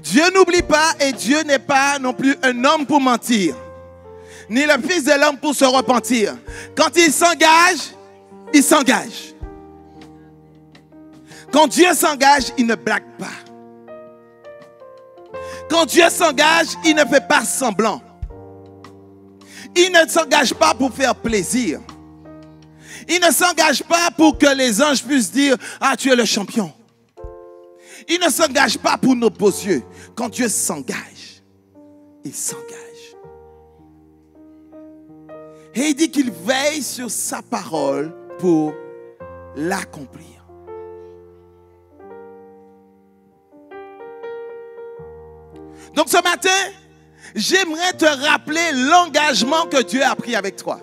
Dieu n'oublie pas et Dieu n'est pas non plus un homme pour mentir, ni le fils de l'homme pour se repentir. Quand il s'engage, il s'engage. Quand Dieu s'engage, il ne blague pas. Quand Dieu s'engage, il ne fait pas semblant. Il ne s'engage pas pour faire plaisir. Il ne s'engage pas pour que les anges puissent dire « Ah, tu es le champion ». Il ne s'engage pas pour nos beaux yeux. Quand Dieu s'engage, il s'engage. Et il dit qu'il veille sur sa parole pour l'accomplir. Donc ce matin, j'aimerais te rappeler l'engagement que Dieu a pris avec toi.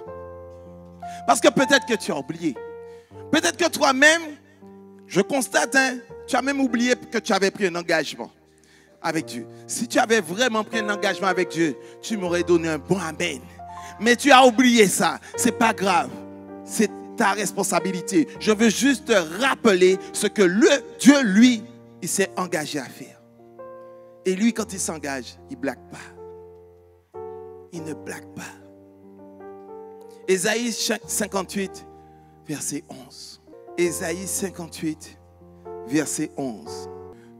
Parce que peut-être que tu as oublié. Peut-être que toi-même, je constate, tu as même oublié que tu avais pris un engagement avec Dieu. Si tu avais vraiment pris un engagement avec Dieu, tu m'aurais donné un bon amen. Mais tu as oublié ça. Ce n'est pas grave. C'est ta responsabilité. Je veux juste te rappeler ce que Dieu, lui, il s'est engagé à faire. Et lui, quand il s'engage, il ne blague pas. Il ne blague pas. Ésaïe 58, verset 11. Ésaïe 58, verset 11.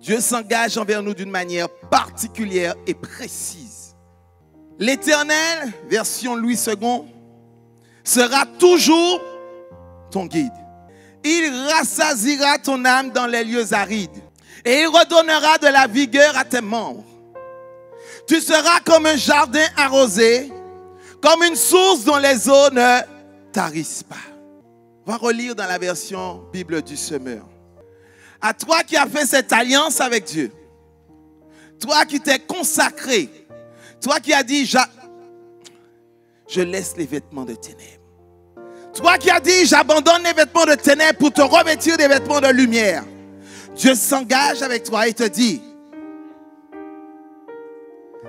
Dieu s'engage envers nous d'une manière particulière et précise. L'Éternel, version Louis II, sera toujours ton guide. Il rassasiera ton âme dans les lieux arides. Et il redonnera de la vigueur à tes membres. Tu seras comme un jardin arrosé, comme une source dont les eaux ne tarissent pas. On va relire dans la version Bible du Semeur. À toi qui as fait cette alliance avec Dieu, toi qui t'es consacré, toi qui as dit, je laisse les vêtements de ténèbres. Toi qui as dit, j'abandonne les vêtements de ténèbres pour te revêtir des vêtements de lumière. Dieu s'engage avec toi et te dit,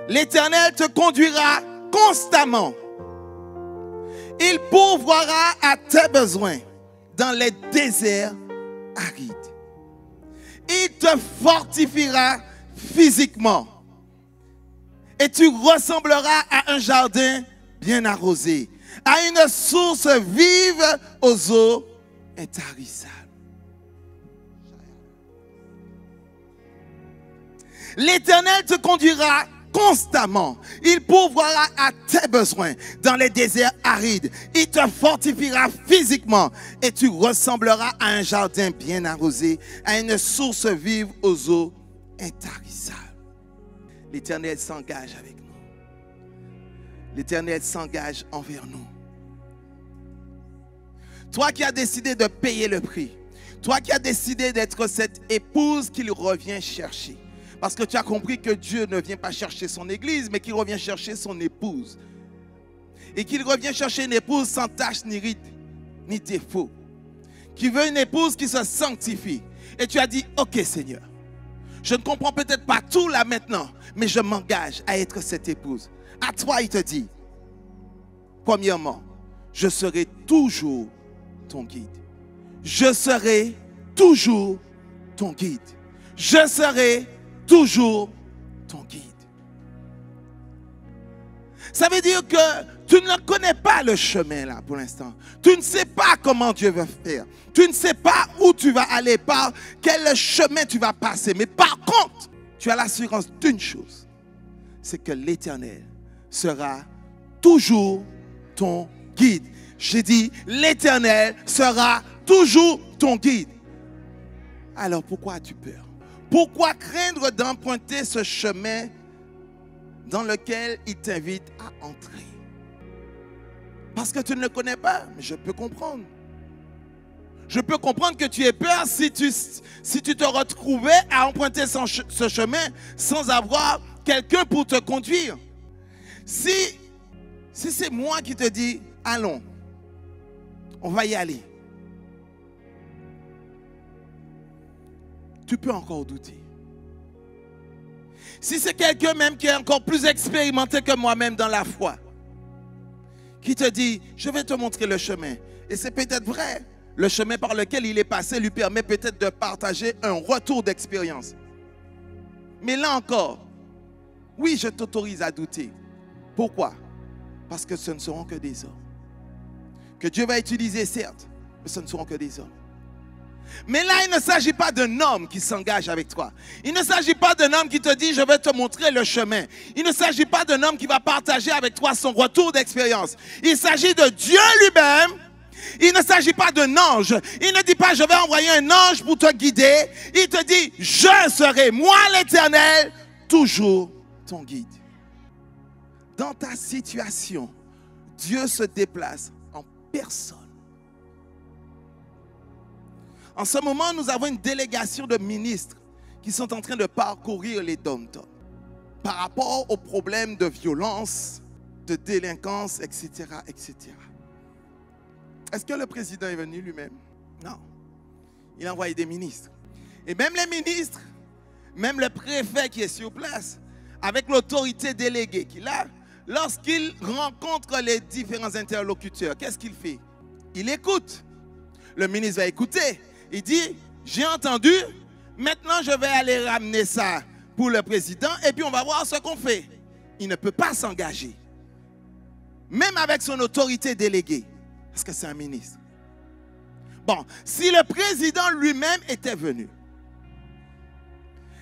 l'Éternel te conduira constamment. Il pourvoira à tes besoins dans les déserts arides. Il te fortifiera physiquement. Et tu ressembleras à un jardin bien arrosé, à une source vive aux eaux intarissables. L'Éternel te conduira constamment. Il pourvoira à tes besoins dans les déserts arides. Il te fortifiera physiquement et tu ressembleras à un jardin bien arrosé, à une source vive aux eaux intarissables. L'Éternel s'engage avec nous. L'Éternel s'engage envers nous. Toi qui as décidé de payer le prix, toi qui as décidé d'être cette épouse qu'il revient chercher, parce que tu as compris que Dieu ne vient pas chercher son église, mais qu'il revient chercher son épouse. Et qu'il revient chercher une épouse sans tache, ni ride, ni défaut. Qui veut une épouse qui se sanctifie. Et tu as dit, ok Seigneur, je ne comprends peut-être pas tout là maintenant, mais je m'engage à être cette épouse. À toi, il te dit, premièrement, je serai toujours ton guide. Je serai toujours ton guide. Je serai toujours ton guide. Ça veut dire que tu ne connais pas le chemin là pour l'instant. Tu ne sais pas comment Dieu va faire. Tu ne sais pas où tu vas aller, par quel chemin tu vas passer. Mais par contre, tu as l'assurance d'une chose. C'est que l'Éternel sera toujours ton guide. J'ai dit, l'Éternel sera toujours ton guide. Alors pourquoi as-tu peur? Pourquoi craindre d'emprunter ce chemin dans lequel il t'invite à entrer? Parce que tu ne le connais pas, mais je peux comprendre. Je peux comprendre que tu aies peur si tu te retrouvais à emprunter ce chemin sans avoir quelqu'un pour te conduire. Si c'est moi qui te dis, allons, on va y aller. Tu peux encore douter. Si c'est quelqu'un même qui est encore plus expérimenté que moi-même dans la foi, qui te dit, je vais te montrer le chemin. Et c'est peut-être vrai, le chemin par lequel il est passé lui permet peut-être de partager un retour d'expérience. Mais là encore, oui, je t'autorise à douter. Pourquoi? Parce que ce ne seront que des hommes. Que Dieu va utiliser, certes, mais ce ne seront que des hommes. Mais là, il ne s'agit pas d'un homme qui s'engage avec toi. Il ne s'agit pas d'un homme qui te dit, je vais te montrer le chemin. Il ne s'agit pas d'un homme qui va partager avec toi son retour d'expérience. Il s'agit de Dieu lui-même. Il ne s'agit pas d'un ange. Il ne dit pas, je vais envoyer un ange pour te guider. Il te dit, je serai, moi l'Éternel, toujours ton guide. Dans ta situation, Dieu se déplace en personne. En ce moment, nous avons une délégation de ministres qui sont en train de parcourir les dom-toms par rapport aux problèmes de violence, de délinquance, etc., etc. Est-ce que le président est venu lui-même? Non. Il a envoyé des ministres. Et même les ministres, même le préfet qui est sur place, avec l'autorité déléguée qu'il a, lorsqu'il rencontre les différents interlocuteurs, qu'est-ce qu'il fait? Il écoute. Le ministre va écouter. Il dit, j'ai entendu, maintenant je vais aller ramener ça pour le président et puis on va voir ce qu'on fait. Il ne peut pas s'engager, même avec son autorité déléguée, parce que c'est un ministre. Bon, si le président lui-même était venu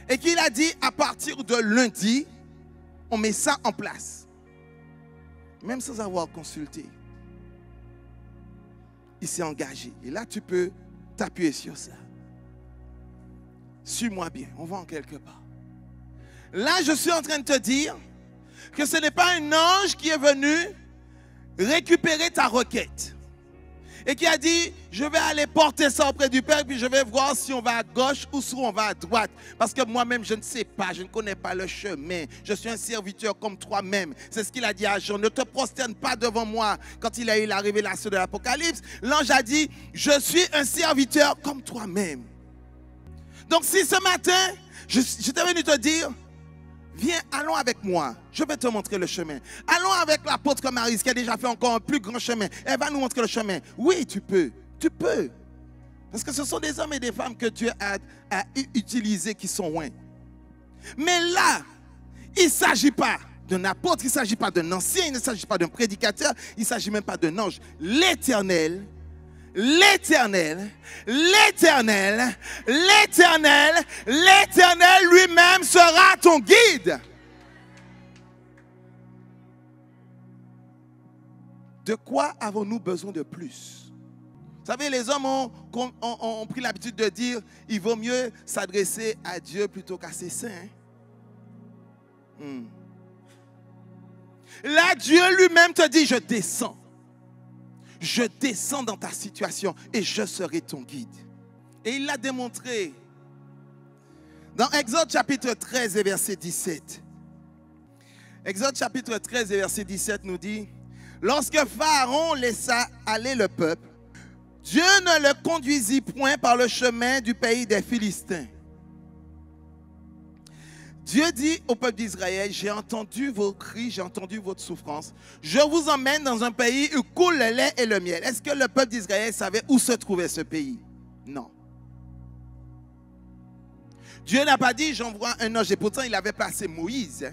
et qu'il a dit, à partir de lundi, on met ça en place, même sans avoir consulté, il s'est engagé. Et là, tu peux t'appuyer sur ça. Suis-moi bien, on va en quelque part. Là, je suis en train de te dire que ce n'est pas un ange qui est venu récupérer ta requête et qui a dit, je vais aller porter ça auprès du Père, puis je vais voir si on va à gauche ou si on va à droite. Parce que moi-même, je ne sais pas, je ne connais pas le chemin. Je suis un serviteur comme toi-même. C'est ce qu'il a dit à Jean. Ne te prosterne pas devant moi. Quand il a eu la révélation de l'Apocalypse, l'ange a dit, je suis un serviteur comme toi-même. Donc si ce matin, je t'ai venu te dire, viens, allons avec moi. Je vais te montrer le chemin. Allons avec l'apôtre Marie, qui a déjà fait encore un plus grand chemin. Elle va nous montrer le chemin. Oui, tu peux. Tu peux. Parce que ce sont des hommes et des femmes que Dieu a utilisés qui sont loin. Mais là, il ne s'agit pas d'un apôtre, il ne s'agit pas d'un ancien, il ne s'agit pas d'un prédicateur, il ne s'agit même pas d'un ange. L'Éternel, l'Éternel, l'Éternel, l'Éternel, l'Éternel lui-même sera ton guide. De quoi avons-nous besoin de plus? Vous savez, les hommes ont pris l'habitude de dire il vaut mieux s'adresser à Dieu plutôt qu'à ses saints. Là, Dieu lui-même te dit, je descends. Je descends dans ta situation et je serai ton guide. Et il l'a démontré dans Exode chapitre 13 et verset 17. Exode chapitre 13 et verset 17 nous dit, lorsque Pharaon laissa aller le peuple, Dieu ne le conduisit point par le chemin du pays des Philistins. Dieu dit au peuple d'Israël, j'ai entendu vos cris, j'ai entendu votre souffrance. Je vous emmène dans un pays où coule le lait et le miel. Est-ce que le peuple d'Israël savait où se trouvait ce pays? Non. Dieu n'a pas dit, j'envoie un ange. Et pourtant, il avait placé Moïse.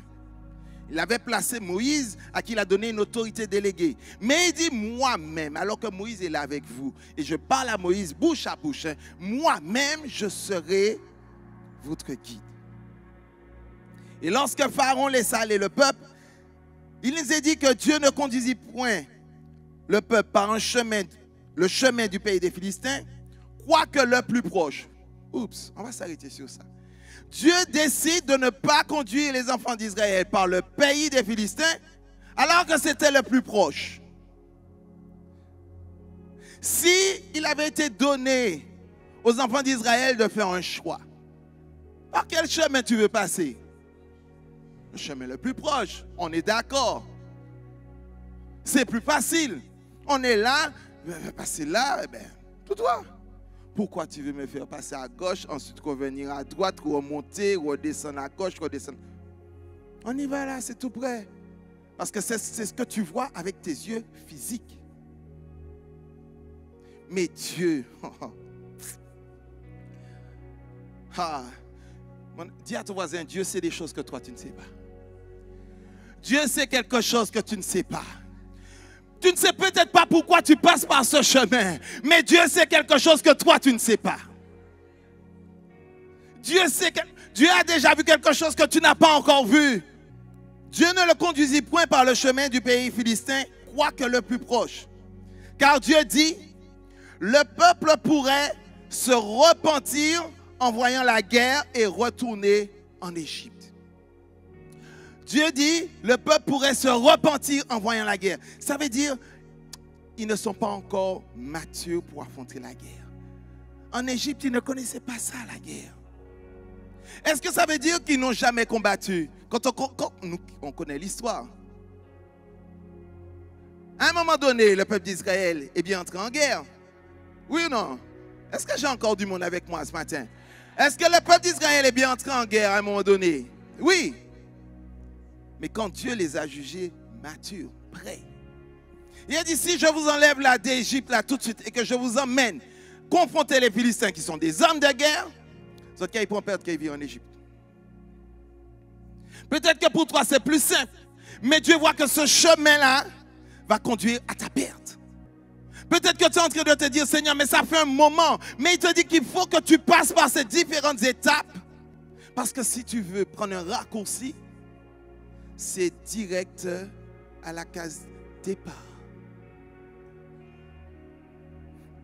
Il avait placé Moïse à qui il a donné une autorité déléguée. Mais il dit moi-même, alors que Moïse est là avec vous, et je parle à Moïse bouche à bouche, moi-même je serai votre guide. Et lorsque Pharaon laissa aller le peuple, il nous a dit que Dieu ne conduisit point le peuple par un chemin, le chemin du pays des Philistins, quoique le plus proche. Oups, on va s'arrêter sur ça. Dieu décide de ne pas conduire les enfants d'Israël par le pays des Philistins, alors que c'était le plus proche. Si il avait été donné aux enfants d'Israël de faire un choix, par quel chemin tu veux passer? Le chemin le plus proche, on est d'accord. C'est plus facile. On est là, passer là, tout droit. Pourquoi tu veux me faire passer à gauche, ensuite revenir à droite, remonter, redescendre à gauche, redescendre? On y va là, c'est tout près. Parce que c'est ce que tu vois avec tes yeux physiques. Mais Dieu, Dis à ton voisin, Dieu sait des choses que toi tu ne sais pas. Dieu sait quelque chose que tu ne sais pas. Tu ne sais peut-être pas pourquoi tu passes par ce chemin, mais Dieu sait quelque chose que toi tu ne sais pas. Dieu a déjà vu quelque chose que tu n'as pas encore vu. Dieu ne le conduisit point par le chemin du pays philistin, quoique le plus proche. Car Dieu dit, le peuple pourrait se repentir en voyant la guerre et retourner en Égypte. Dieu dit, le peuple pourrait se repentir en voyant la guerre. Ça veut dire, ils ne sont pas encore matures pour affronter la guerre. En Égypte, ils ne connaissaient pas ça, la guerre. Est-ce que ça veut dire qu'ils n'ont jamais combattu? Quand on connaît l'histoire. À un moment donné, le peuple d'Israël est bien entré en guerre. Oui ou non? Est-ce que j'ai encore du monde avec moi ce matin? Est-ce que le peuple d'Israël est bien entré en guerre à un moment donné? Oui. Mais quand Dieu les a jugés matures, prêts, il a dit, si je vous enlève là d'Égypte là tout de suite et que je vous emmène confronter les Philistins qui sont des hommes de guerre, c'est OK, ils pourront perdre qu'ils vivent en Égypte. Peut-être que pour toi c'est plus simple, mais Dieu voit que ce chemin-là va conduire à ta perte. Peut-être que tu es en train de te dire, Seigneur, mais ça fait un moment, mais il te dit qu'il faut que tu passes par ces différentes étapes, parce que si tu veux prendre un raccourci, c'est direct à la case départ.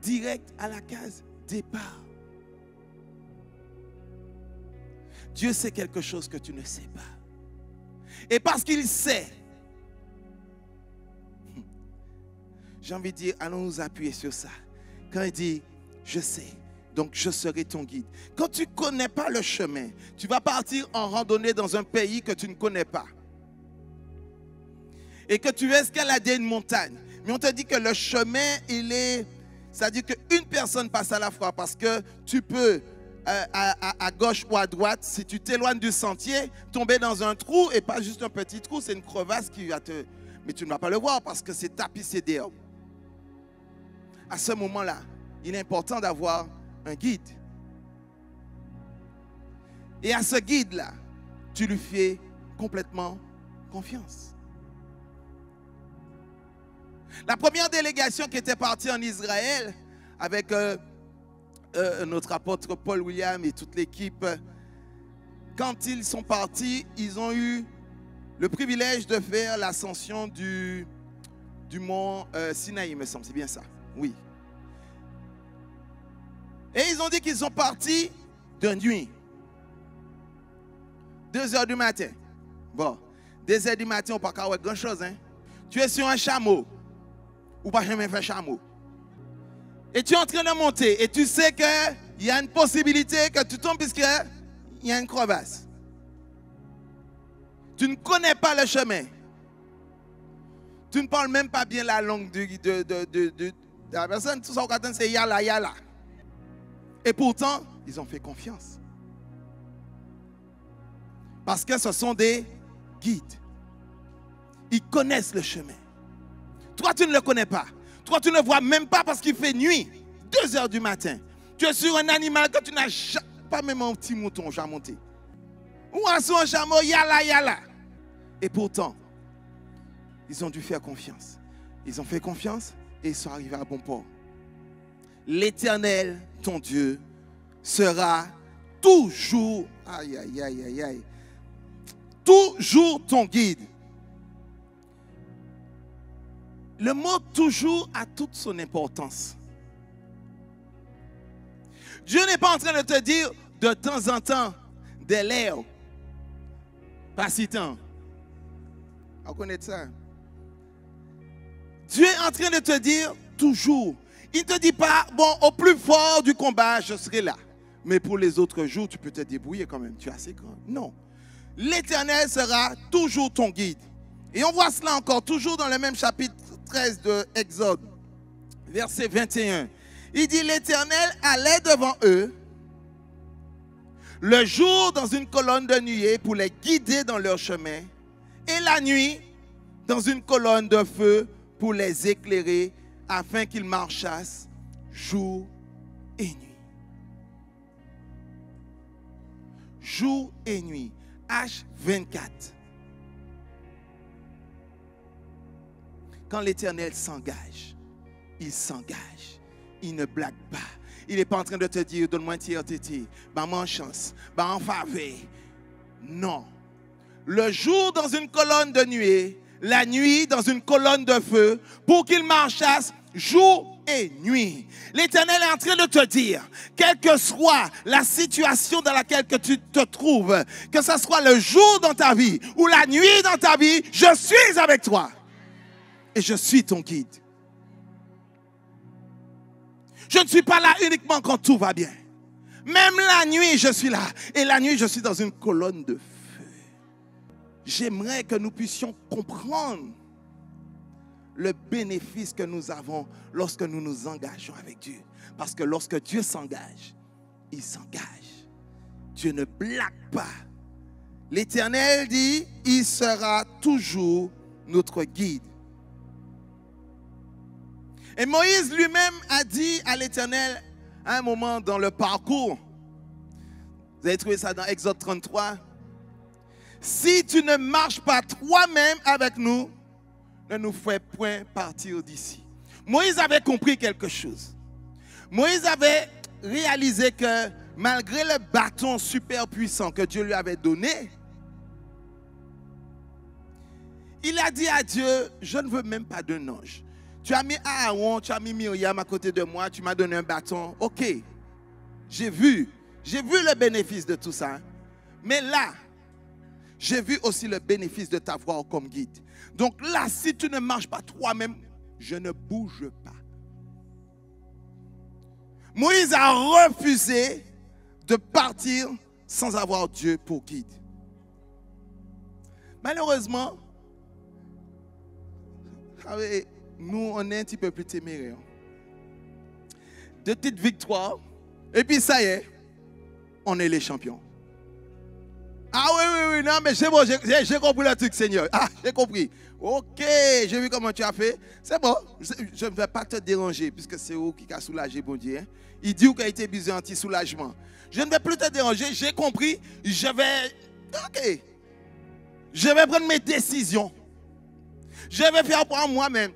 Direct à la case départ. Dieu sait quelque chose que tu ne sais pas. Et parce qu'il sait, j'ai envie de dire, allons nous appuyer sur ça. Quand il dit, je sais, donc je serai ton guide. Quand tu ne connais pas le chemin, tu vas partir en randonnée dans un pays que tu ne connais pas. Et que tu veux escalader une montagne. Mais on te dit que le chemin, c'est-à-dire qu'une personne passe à la fois, parce que tu peux, à gauche ou à droite, si tu t'éloignes du sentier, tomber dans un trou, et pas juste un petit trou, c'est une crevasse qui va te... Mais tu ne vas pas le voir parce que c'est tapissé d'herbe. À ce moment-là, il est important d'avoir un guide. Et à ce guide-là, tu lui fais complètement confiance. La première délégation qui était partie en Israël avec notre apôtre Paul William et toute l'équipe, quand ils sont partis, ils ont eu le privilège de faire l'ascension du mont Sinaï, il me semble, c'est bien ça, oui. Et ils ont dit qu'ils sont partis de nuit, 2 heures du matin. Bon, 2 heures du matin, on ne peut pas faire grand-chose, hein. Tu es sur un chameau. Ou pas jamais faire chameau. Et tu es en train de monter et tu sais qu'il y a une possibilité que tu tombes puisqu'il y a une crevasse. Tu ne connais pas le chemin. Tu ne parles même pas bien la langue de la personne. Tout ça qu'on attend, c'est yala, yala. Et pourtant, ils ont fait confiance. Parce que ce sont des guides. Ils connaissent le chemin. Toi, tu ne le connais pas. Toi, tu ne le vois même pas parce qu'il fait nuit. 2 heures du matin. Tu es sur un animal que tu n'as pas même un petit mouton jamais monté. Ou sur un chameau, yala, yala. Et pourtant, ils ont dû faire confiance. Ils ont fait confiance et ils sont arrivés à bon port. L'Éternel, ton Dieu, sera toujours, aïe, aïe, aïe, aïe, aïe, toujours ton guide. Le mot toujours a toute son importance. Dieu n'est pas en train de te dire de temps en temps des lèvres. Pas si tant. On connaît ça. Dieu est en train de te dire toujours. Il ne te dit pas, bon, au plus fort du combat, je serai là. Mais pour les autres jours, tu peux te débrouiller quand même. Tu es assez grand. Non. L'Éternel sera toujours ton guide. Et on voit cela encore, toujours dans le même chapitre 13 de Exode, verset 21. Il dit, l'Éternel allait devant eux le jour dans une colonne de nuée pour les guider dans leur chemin, et la nuit dans une colonne de feu pour les éclairer, afin qu'ils marchassent jour et nuit. jour et nuit. H24. Quand l'Éternel s'engage, il s'engage. Il ne blague pas. Il n'est pas en train de te dire, donne-moi un tiers tété, en chance, en faveur. Non. Le jour dans une colonne de nuée, la nuit dans une colonne de feu, pour qu'il marchasse jour et nuit. L'Éternel est en train de te dire, quelle que soit la situation dans laquelle que tu te trouves, que ce soit le jour dans ta vie ou la nuit dans ta vie, je suis avec toi. Et je suis ton guide. Je ne suis pas là uniquement quand tout va bien. Même la nuit, je suis là. Et la nuit, je suis dans une colonne de feu. J'aimerais que nous puissions comprendre le bénéfice que nous avons lorsque nous nous engageons avec Dieu. Parce que lorsque Dieu s'engage, il s'engage. Dieu ne blague pas. L'Éternel dit, il sera toujours notre guide. Et Moïse lui-même a dit à l'Éternel, à un moment dans le parcours, vous avez trouvé ça dans Exode 33, si tu ne marches pas toi-même avec nous, ne nous fais point partir d'ici. Moïse avait compris quelque chose. Moïse avait réalisé que malgré le bâton super puissant que Dieu lui avait donné, il a dit à Dieu, je ne veux même pas d'un ange. Tu as mis Aaron, tu as mis Myriam à côté de moi, tu m'as donné un bâton. Ok, j'ai vu le bénéfice de tout ça. Mais là, j'ai vu aussi le bénéfice de t'avoir comme guide. Donc là, si tu ne marches pas toi-même, je ne bouge pas. Moïse a refusé de partir sans avoir Dieu pour guide. Malheureusement, nous, on est un petit peu plus téméraires. De petites victoires, et puis ça y est, on est les champions. Ah oui, non, mais c'est bon, j'ai compris le truc, Seigneur. Ah, j'ai compris. Ok, j'ai vu comment tu as fait. C'est bon, je ne vais pas te déranger, puisque c'est vous qui a soulagé, bon Dieu. Hein? Il dit qu'il a été besoin anti-soulagement. Je ne vais plus te déranger, j'ai compris, je vais prendre mes décisions. Je vais faire pour moi-même.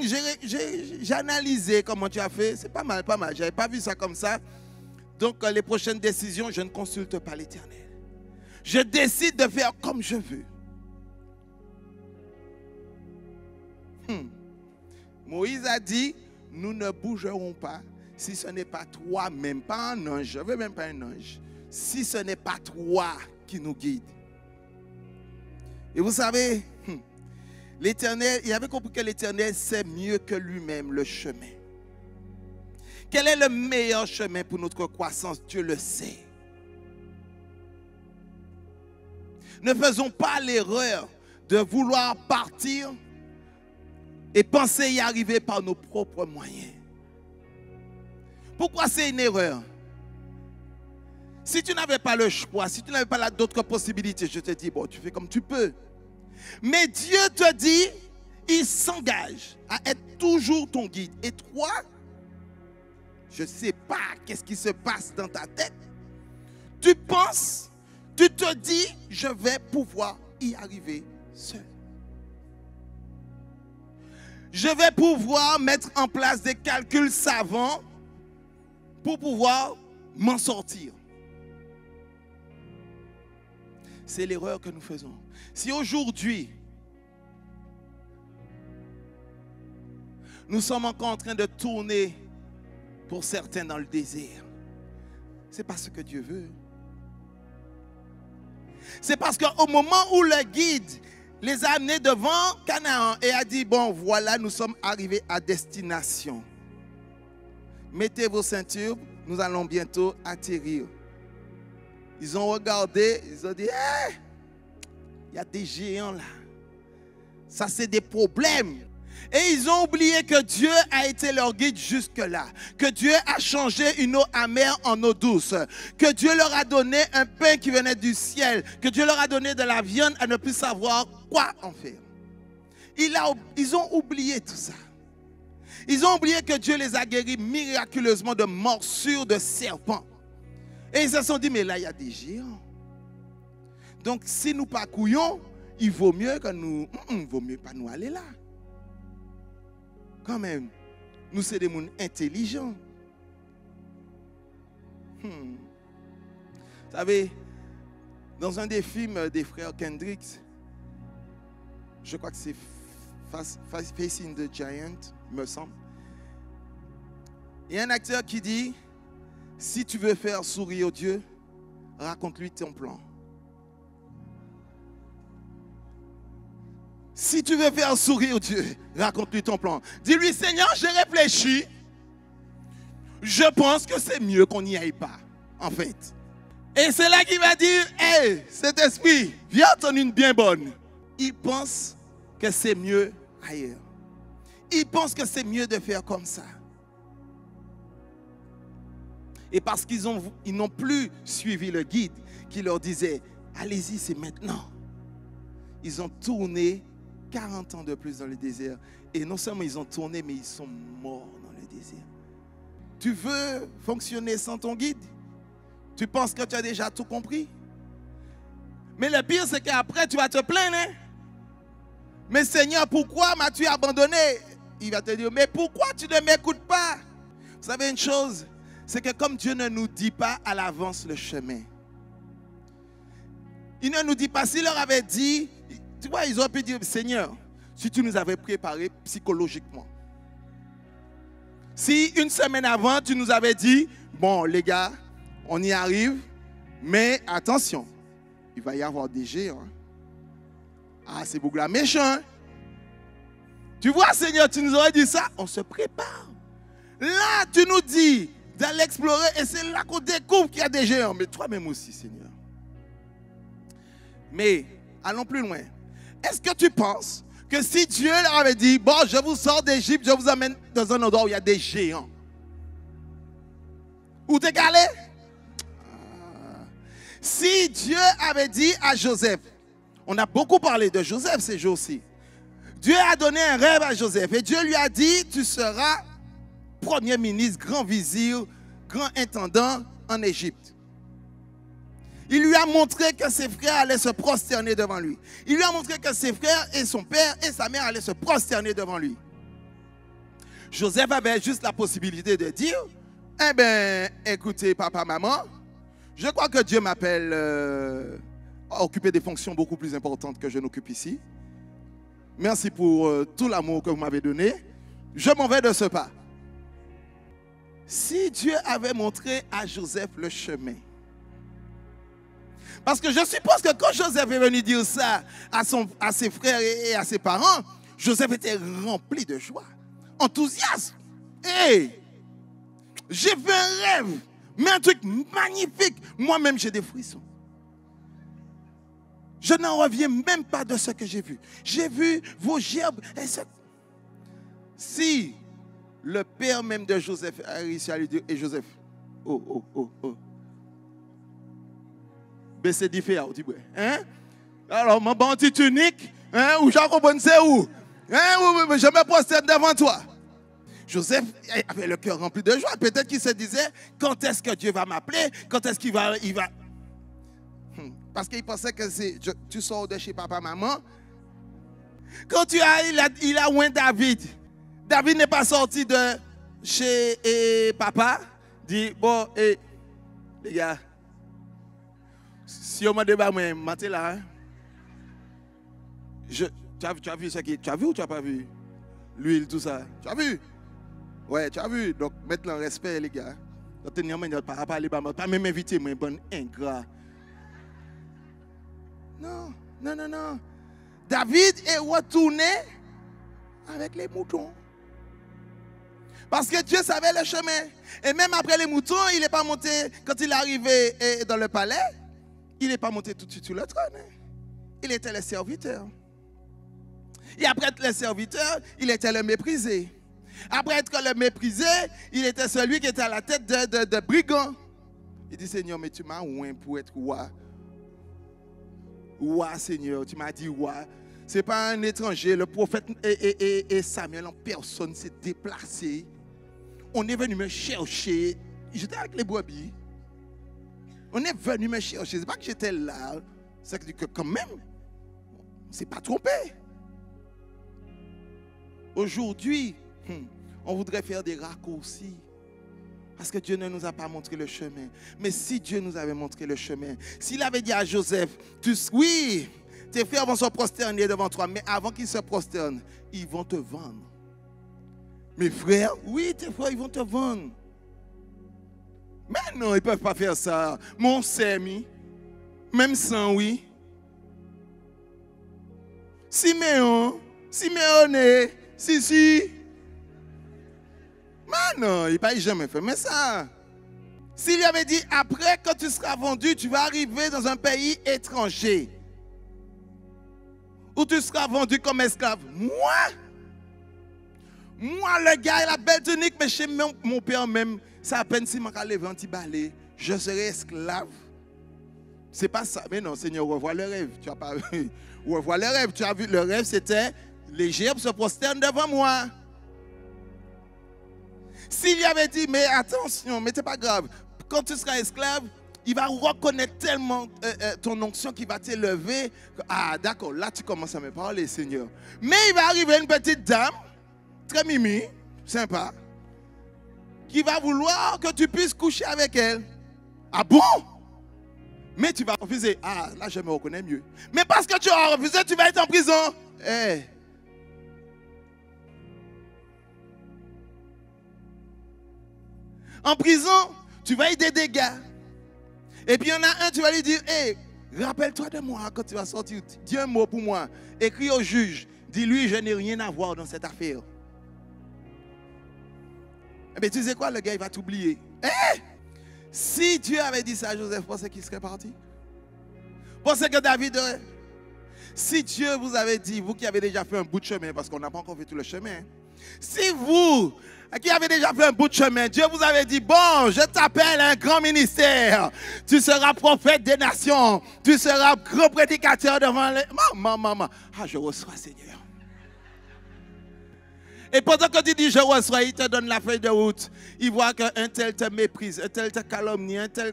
J'ai analysé comment tu as fait. C'est pas mal, pas mal. Je n'avais pas vu ça comme ça. Donc, les prochaines décisions, je ne consulte pas l'Éternel. Je décide de faire comme je veux. Moïse a dit, nous ne bougerons pas si ce n'est pas toi-même, pas un ange. Je ne veux même pas un ange. Si ce n'est pas toi qui nous guide. Et vous savez, l'Éternel, il avait compris que l'Éternel sait mieux que lui-même le chemin. Quel est le meilleur chemin pour notre croissance? Dieu le sait. Ne faisons pas l'erreur de vouloir partir et penser y arriver par nos propres moyens. Pourquoi c'est une erreur? Si tu n'avais pas le choix, si tu n'avais pas d'autres possibilités, je te dis, bon, tu fais comme tu peux. Mais Dieu te dit, il s'engage à être toujours ton guide. Et toi, je ne sais pas qu'est-ce qui se passe dans ta tête. Tu penses, tu te dis, je vais pouvoir y arriver seul. Je vais pouvoir mettre en place des calculs savants pour pouvoir m'en sortir. C'est l'erreur que nous faisons. Si aujourd'hui, nous sommes encore en train de tourner pour certains dans le désert, c'est pas ce que Dieu veut. C'est parce qu'au moment où le guide les a amenés devant Canaan et a dit, bon voilà, nous sommes arrivés à destination. Mettez vos ceintures, nous allons bientôt atterrir. Ils ont regardé, ils ont dit, hey, il y a des géants là. Ça, c'est des problèmes. Et ils ont oublié que Dieu a été leur guide jusque-là. Que Dieu a changé une eau amère en eau douce. Que Dieu leur a donné un pain qui venait du ciel. Que Dieu leur a donné de la viande à ne plus savoir quoi en faire. Ils ont oublié tout ça. Ils ont oublié que Dieu les a guéris miraculeusement de morsures de serpents. Et ils se sont dit, mais là, il y a des géants. Donc, si nous pas couillons, il vaut mieux que nous... vaut mieux pas nous aller là. Quand même, nous sommes des gens intelligents. Vous savez, dans un des films des frères Kendricks, je crois que c'est Facing the Giant, me semble. Il y a un acteur qui dit, si tu veux faire sourire Dieu, raconte-lui ton plan. Si tu veux faire sourire Dieu, raconte-lui ton plan. Dis-lui, Seigneur, j'ai réfléchi. Je pense que c'est mieux qu'on n'y aille pas, en fait. Et c'est là qu'il va dire, hey, cet esprit, viens t'en une bien bonne. Il pense que c'est mieux ailleurs. Il pense que c'est mieux de faire comme ça. Et parce qu'ils n'ont plus suivi le guide qui leur disait, allez-y, c'est maintenant. Ils ont tourné 40 ans de plus dans le désert. Et non seulement ils ont tourné, mais ils sont morts dans le désert. Tu veux fonctionner sans ton guide? Tu penses que tu as déjà tout compris? Mais le pire, c'est qu'après, tu vas te plaindre. Hein? Mais Seigneur, pourquoi m'as-tu abandonné? Il va te dire, mais pourquoi tu ne m'écoutes pas? Vous savez une chose, c'est que comme Dieu ne nous dit pas à l'avance le chemin, il ne nous dit pas, s'il leur avait dit, tu vois, ils auraient pu dire, Seigneur, si tu nous avais préparé psychologiquement, si une semaine avant, tu nous avais dit, bon les gars, on y arrive, mais attention, il va y avoir des géants. Ah, c'est beaucoup la méchant. Tu vois, Seigneur, tu nous aurais dit ça, on se prépare. Là, tu nous dis d'aller explorer et c'est là qu'on découvre qu'il y a des géants. Mais toi-même aussi, Seigneur. Mais, allons plus loin. Est-ce que tu penses que si Dieu leur avait dit, bon, je vous sors d'Égypte, je vous amène dans un endroit où il y a des géants, où t'es calé? Si Dieu avait dit à Joseph, on a beaucoup parlé de Joseph ces jours-ci. Dieu a donné un rêve à Joseph et Dieu lui a dit, tu seras premier ministre, grand vizir, grand intendant en Égypte. Il lui a montré que ses frères allaient se prosterner devant lui. Il lui a montré que ses frères et son père et sa mère allaient se prosterner devant lui. Joseph avait juste la possibilité de dire, eh bien, écoutez, papa, maman, je crois que Dieu m'appelle à occuper des fonctions beaucoup plus importantes que je n'occupe ici. Merci pour tout l'amour que vous m'avez donné. Je m'en vais de ce pas. Si Dieu avait montré à Joseph le chemin, parce que je suppose que quand Joseph est venu dire ça à ses frères et à ses parents, Joseph était rempli de joie, enthousiasme. Hey, j'ai fait un rêve, mais un truc magnifique. Moi-même, j'ai des frissons. Je n'en reviens même pas de ce que j'ai vu. J'ai vu vos gerbes. Si le père même de Joseph a réussi à lui dire, et Joseph, oh. Ben c'est différent, hein? Alors, mon bon petit tunique, hein, ou j'en comprends c'est où? Hein, je me prosterne devant toi. Joseph avait le cœur rempli de joie. Peut-être qu'il se disait, quand est-ce que Dieu va m'appeler? Quand est-ce qu'il va... Parce qu'il pensait que tu sors de chez papa, maman. Quand il a oint David. David n'est pas sorti de chez papa. Dit, bon, les gars, si on m'a débat, moi, maté là. Hein? Tu as vu ce qui... Tu as vu ou tu n'as pas vu? L'huile, tout ça. Tu as vu? Ouais, tu as vu. Donc, maintenant, respect, les gars. Pas même inviter, moi, bon ingrat. Non. David est retourné avec les moutons. Parce que Dieu savait le chemin. Et même après les moutons, il n'est pas monté, quand il est arrivé dans le palais, il n'est pas monté tout de suite sur le trône. Il était le serviteur. Et après être le serviteur, il était le méprisé. Après être le méprisé, il était celui qui était à la tête de brigands. Il dit, Seigneur, mais tu m'as oint pour être roi. Roi, Seigneur, tu m'as dit roi. Ce n'est pas un étranger. Le prophète et Samuel en personne s'est déplacé. On est venu me chercher. J'étais avec les brebis. On est venu me chercher. Ce n'est pas que j'étais là C'est que quand même, on ne s'est pas trompé. Aujourd'hui, on voudrait faire des raccourcis. Parce que Dieu ne nous a pas montré le chemin. Mais si Dieu nous avait montré le chemin, s'il avait dit à Joseph, oui, tes frères vont se prosterner devant toi, mais avant qu'ils se prosternent, ils vont te vendre. Mes frères, oui, tes frères, ils vont te vendre. Mais non, ils ne peuvent pas faire ça. Mon Semi, même sans, oui. Siméon, Siméoné, si. Mais non, il n'a jamais fait mais ça. S'il lui avait dit, après, quand tu seras vendu, tu vas arriver dans un pays étranger. Où tu seras vendu comme esclave. Moi, le gars, il a la belle tunique, mais chez mon père même, c'est à peine si je vais lever un petit balai, je serai esclave. C'est pas ça. Mais non, Seigneur, revois le rêve. Tu as pas vu. Revois le rêve. Tu as vu, le rêve, c'était les gerbes se prosternent devant moi. S'il lui avait dit, mais attention, mais c'est pas grave. Quand tu seras esclave, il va reconnaître tellement ton onction qu'il va t'élever. Ah, d'accord, là tu commences à me parler, Seigneur. Mais il va arriver une petite dame, très mimi, sympa, qui va vouloir que tu puisses coucher avec elle. Ah bon? Mais tu vas refuser. Ah, là je me reconnais mieux. Mais parce que tu as refusé, tu vas être en prison. Hey. En prison, tu vas y des dégâts. Et puis il y en a un, tu vas lui dire, hey, rappelle-toi de moi quand tu vas sortir. Dis un mot pour moi. Écris au juge. Dis-lui, je n'ai rien à voir dans cette affaire. Eh bien, tu sais quoi, le gars, il va t'oublier. Hey! Si Dieu avait dit ça à Joseph, pensez qu'il serait parti? Pensez que David aurait... Si Dieu vous avait dit, vous qui avez déjà fait un bout de chemin, parce qu'on n'a pas encore fait tout le chemin, si vous, qui avez déjà fait un bout de chemin, Dieu vous avait dit, bon, je t'appelle un grand ministère, tu seras prophète des nations, tu seras grand prédicateur devant les... Maman, ah, je reçois, Seigneur. Et pendant que tu dis, je reçois, il te donne la feuille de route, il voit qu'un tel te méprise, un tel te calomnie, un tel...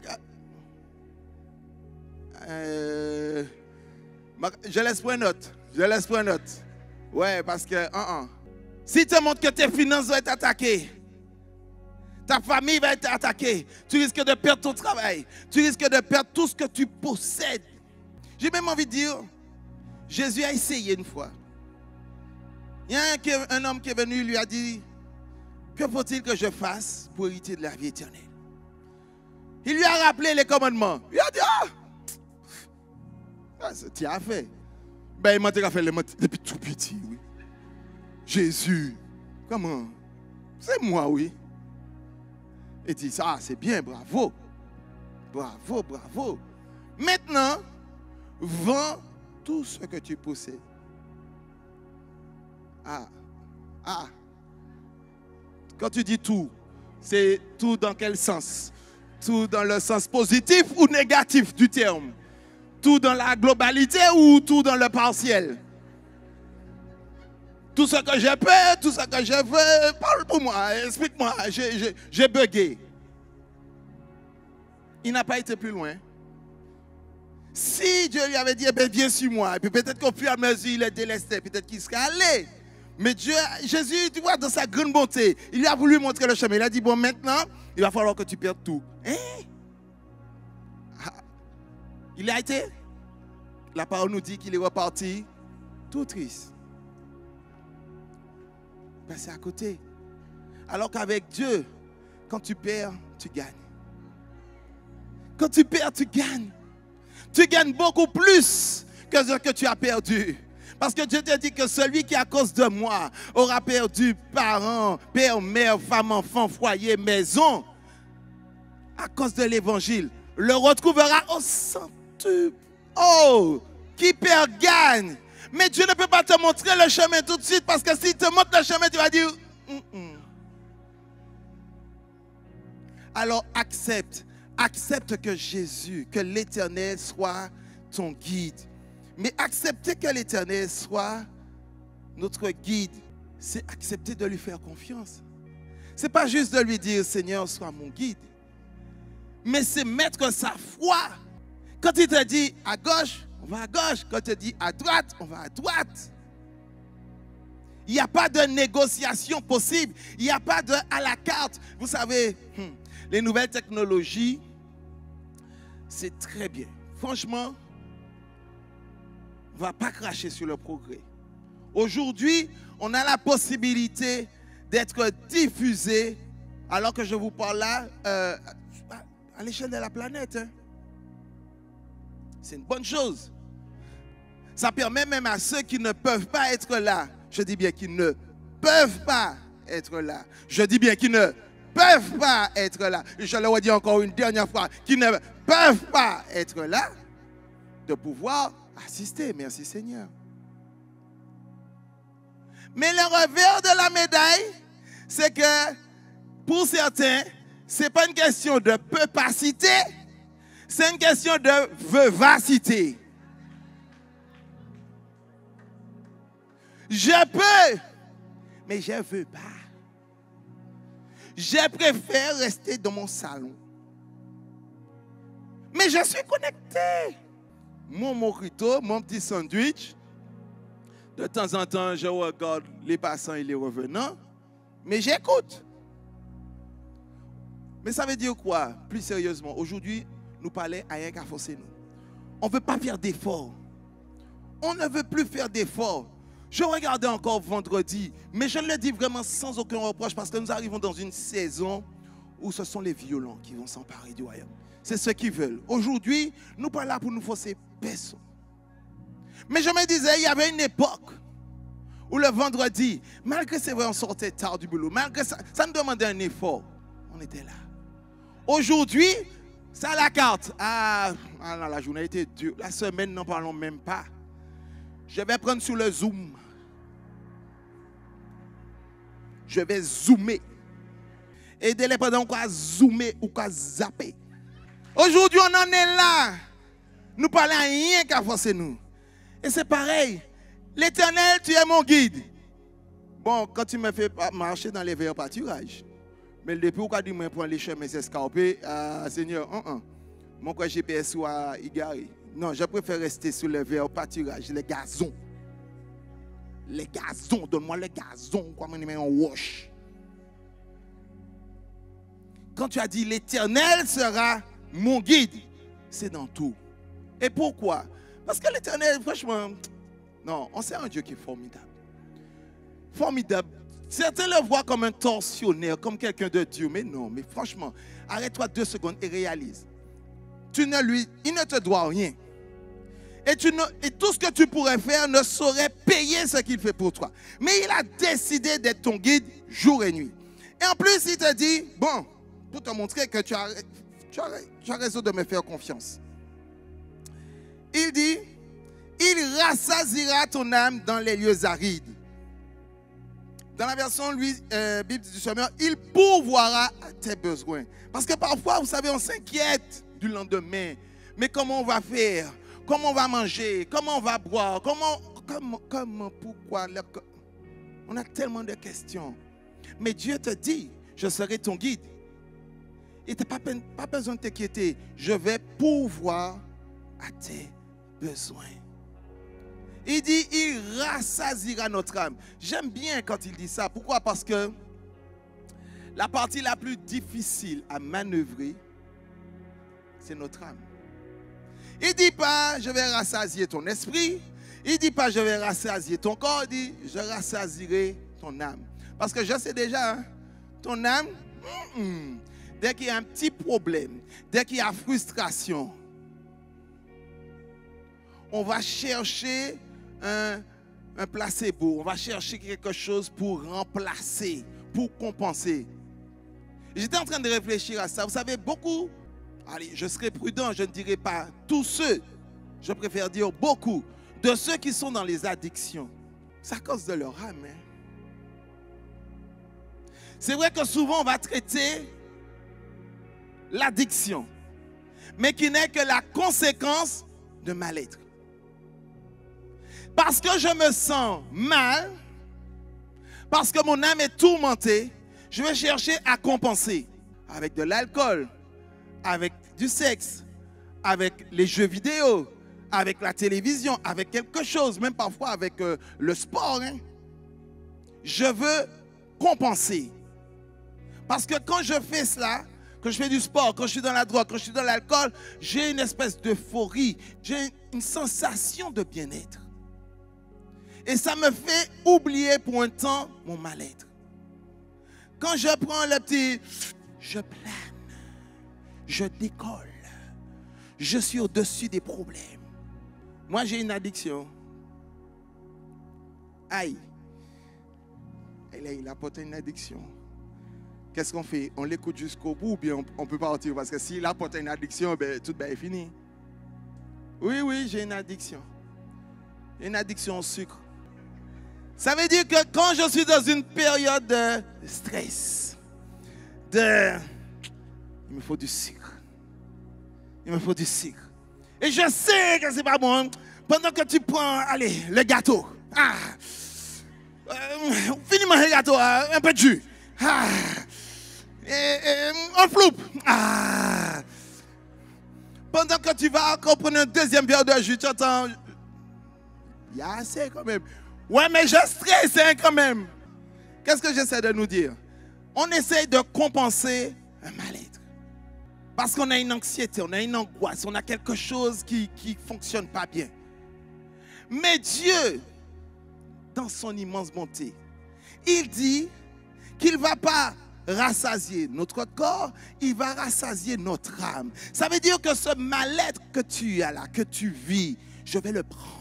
Je laisse point note. Ouais, parce que... Si tu montres que tes finances vont être attaquées, ta famille va être attaquée, tu risques de perdre ton travail, tu risques de perdre tout ce que tu possèdes. J'ai même envie de dire, Jésus a essayé une fois. Il y a un homme qui est venu, il lui a dit, que faut-il que je fasse pour hériter de la vie éternelle? Il lui a rappelé les commandements. Il a dit, tu as fait. Ben, il m'a dit fait depuis tout petit, oui. Jésus, comment? C'est moi, oui. Il dit, ça, c'est bien, bravo. Bravo. Maintenant, vends tout ce que tu possèdes. Quand tu dis tout, c'est tout dans quel sens? Tout dans le sens positif ou négatif du terme? Tout dans la globalité ou tout dans le partiel? Tout ce que je peux, tout ce que je veux, parle pour moi, explique-moi, j'ai bugué. Il n'a pas été plus loin. Si Dieu lui avait dit, eh bien, viens sur moi, et puis peut-être qu'au fur et à mesure, il est délesté, peut-être qu'il serait allé. Mais Jésus, tu vois, dans sa grande bonté, il lui a voulu montrer le chemin. Il a dit, bon, maintenant, il va falloir que tu perdes tout. Il a été, la parole nous dit qu'il est reparti tout triste. C'est à côté. Alors qu'avec Dieu, quand tu perds, tu gagnes. Quand tu perds, tu gagnes. Tu gagnes beaucoup plus que ce que tu as perdu. Parce que Dieu te dit que celui qui, à cause de moi, aura perdu parents, père, mère, femme, enfant, foyer, maison, à cause de l'évangile, le retrouvera au centuple. Oh, qui perd gagne. Mais Dieu ne peut pas te montrer le chemin tout de suite, parce que s'il te montre le chemin, tu vas dire Alors accepte que Jésus, que l'Éternel soit ton guide. Mais accepter que l'Éternel soit notre guide, c'est accepter de lui faire confiance. Ce n'est pas juste de lui dire, Seigneur, sois mon guide. Mais c'est mettre sa foi. Quand il te dit à gauche, on va à gauche. Quand tu dis à droite, on va à droite. Il n'y a pas de négociation possible. Il n'y a pas de à la carte. Vous savez, les nouvelles technologies, c'est très bien. Franchement, on ne va pas cracher sur le progrès. Aujourd'hui, on a la possibilité d'être diffusé, alors que je vous parle là, à l'échelle de la planète. Hein. C'est une bonne chose. Ça permet même à ceux qui ne peuvent pas être là. Je dis bien qu'ils ne peuvent pas être là. Je dis bien qu'ils ne peuvent pas être là. Je le redis encore une dernière fois. Qui ne peuvent pas être là, de pouvoir assister. Merci Seigneur. Mais le revers de la médaille, c'est que pour certains, ce n'est pas une question de peupacité, c'est une question de vivacité. Je peux, mais je ne veux pas. Je préfère rester dans mon salon. Mais je suis connecté. Mon mojito, mon petit sandwich. De temps en temps, je regarde les passants et les revenants. Mais j'écoute. Mais ça veut dire quoi? Plus sérieusement, aujourd'hui, nous parlons à rien qu'à forcer nous. On ne veut pas faire d'efforts. On ne veut plus faire d'efforts. Je regardais encore vendredi, mais je le dis vraiment sans aucun reproche parce que nous arrivons dans une saison où ce sont les violents qui vont s'emparer du royaume. C'est ceux qui veulent. Aujourd'hui, nous ne sommes pas là pour nous forcer personne. Mais je me disais, il y avait une époque où le vendredi, malgré c'est vrai, on sortait tard du boulot, malgré ça, ça nous demandait un effort. On était là. Aujourd'hui, c'est à la carte. Ah non, la journée était dure. La semaine, n'en parlons même pas. Je vais prendre sur le Zoom. Je vais zoomer. Aidez-les pendant qu'on va zoomer ou qu'on va zapper. Aujourd'hui, on en est là. Nous parlons à rien qu'à forcer nous. Et c'est pareil. L'Éternel, tu es mon guide. Bon, quand tu me fais marcher dans les verts pâturages. Mais depuis où tu me prends les chemins escarpés, Seigneur, mon GPS soit égaré. Non, je préfère rester sur les verts pâturages, les gazons. Les gazons, donne-moi les gazons, comme on met en wash. Quand tu as dit l'Éternel sera mon guide, c'est dans tout. Et pourquoi? Parce que l'Éternel, franchement, non, on sait un Dieu qui est formidable. Formidable. Certains le voient comme un tortionnaire, comme quelqu'un de Dieu, mais non, mais franchement, arrête-toi 2 secondes et réalise. Il ne te doit rien. Et tout ce que tu pourrais faire ne saurait payer ce qu'il fait pour toi. Mais il a décidé d'être ton guide jour et nuit. Et en plus, il te dit, bon, pour te montrer que tu as raison de me faire confiance. Il dit, il rassasiera ton âme dans les lieux arides. Dans la version Bible du Sommeur, il pourvoira à tes besoins. Parce que parfois, vous savez, on s'inquiète du lendemain. Mais comment on va faire? Comment on va manger? Comment on va boire? Pourquoi? On a tellement de questions. Mais Dieu te dit, je serai ton guide. Et tu n'as pas besoin de t'inquiéter. Je vais pourvoir à tes besoins. Il dit, il rassasiera notre âme. J'aime bien quand il dit ça. Pourquoi? Parce que la partie la plus difficile à manœuvrer, c'est notre âme. Il ne dit pas, je vais rassasier ton esprit. Il ne dit pas, je vais rassasier ton corps. Il dit, je rassasierai ton âme. Parce que je sais déjà, hein, ton âme, dès qu'il y a un petit problème, dès qu'il y a frustration, on va chercher un placebo. On va chercher quelque chose pour remplacer, pour compenser. J'étais en train de réfléchir à ça. Vous savez, beaucoup... Allez, je serai prudent, je ne dirai pas tous ceux, je préfère dire beaucoup, de ceux qui sont dans les addictions. C'est à cause de leur âme. Hein? C'est vrai que souvent on va traiter l'addiction, mais qui n'est que la conséquence de mal-être. Parce que je me sens mal, parce que mon âme est tourmentée, je vais chercher à compenser avec de l'alcool, avec du sexe, avec les jeux vidéo, avec la télévision, avec quelque chose, même parfois avec le sport. Hein. Je veux compenser. Parce que quand je fais cela, quand je fais du sport, quand je suis dans la drogue, quand je suis dans l'alcool, j'ai une espèce d'euphorie, j'ai une sensation de bien-être. Et ça me fait oublier pour un temps mon mal-être. Quand je prends le petit, je plane, je décolle, je suis au-dessus des problèmes. Moi, j'ai une addiction. Aïe. Il a porté une addiction. Qu'est-ce qu'on fait? On l'écoute jusqu'au bout ou bien on peut partir? Parce que s'il a porté une addiction, ben, tout est fini. Oui, j'ai une addiction. Une addiction au sucre. Ça veut dire que quand je suis dans une période de stress, il me faut du sucre. Il me faut du sucre. Et je sais que c'est pas bon. Pendant que tu prends, allez, le gâteau. Finis le gâteau, un peu de jus. On floupe. Pendant que tu vas encore prendre un deuxième verre de jus, tu entends. Il y a assez quand même. Ouais, mais je stresse hein, quand même. Qu'est-ce que j'essaie de nous dire? On essaie de compenser un mal-être. Parce qu'on a une anxiété, on a une angoisse, on a quelque chose qui ne fonctionne pas bien. Mais Dieu, dans son immense bonté, il dit qu'il ne va pas rassasier notre corps, il va rassasier notre âme. Ça veut dire que ce mal-être que tu as là, que tu vis, je vais le prendre.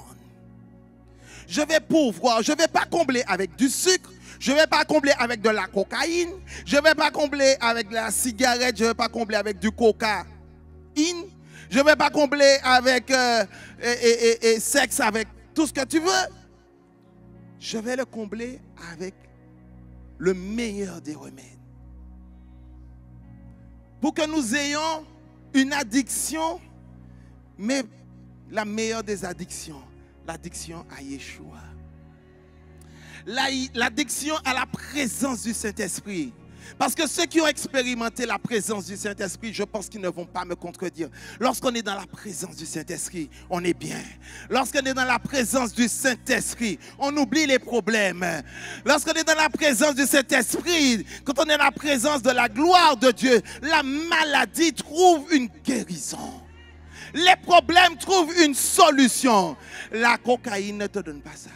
Je vais pourvoir, je ne vais pas combler avec du sucre, je ne vais pas combler avec de la cocaïne, je ne vais pas combler avec de la cigarette, je ne vais pas combler avec du cocaïne, je ne vais pas combler avec sexe, avec tout ce que tu veux. Je vais le combler avec le meilleur des remèdes. Pour que nous ayons une addiction, mais la meilleure des addictions, l'addiction à Yeshua. L'addiction à la présence du Saint-Esprit. Parce que ceux qui ont expérimenté la présence du Saint-Esprit, je pense qu'ils ne vont pas me contredire. Lorsqu'on est dans la présence du Saint-Esprit, on est bien. Lorsqu'on est dans la présence du Saint-Esprit, on oublie les problèmes. Lorsqu'on est dans la présence du Saint-Esprit, quand on est dans la présence de la gloire de Dieu, la maladie trouve une guérison. Les problèmes trouvent une solution. La cocaïne ne te donne pas ça.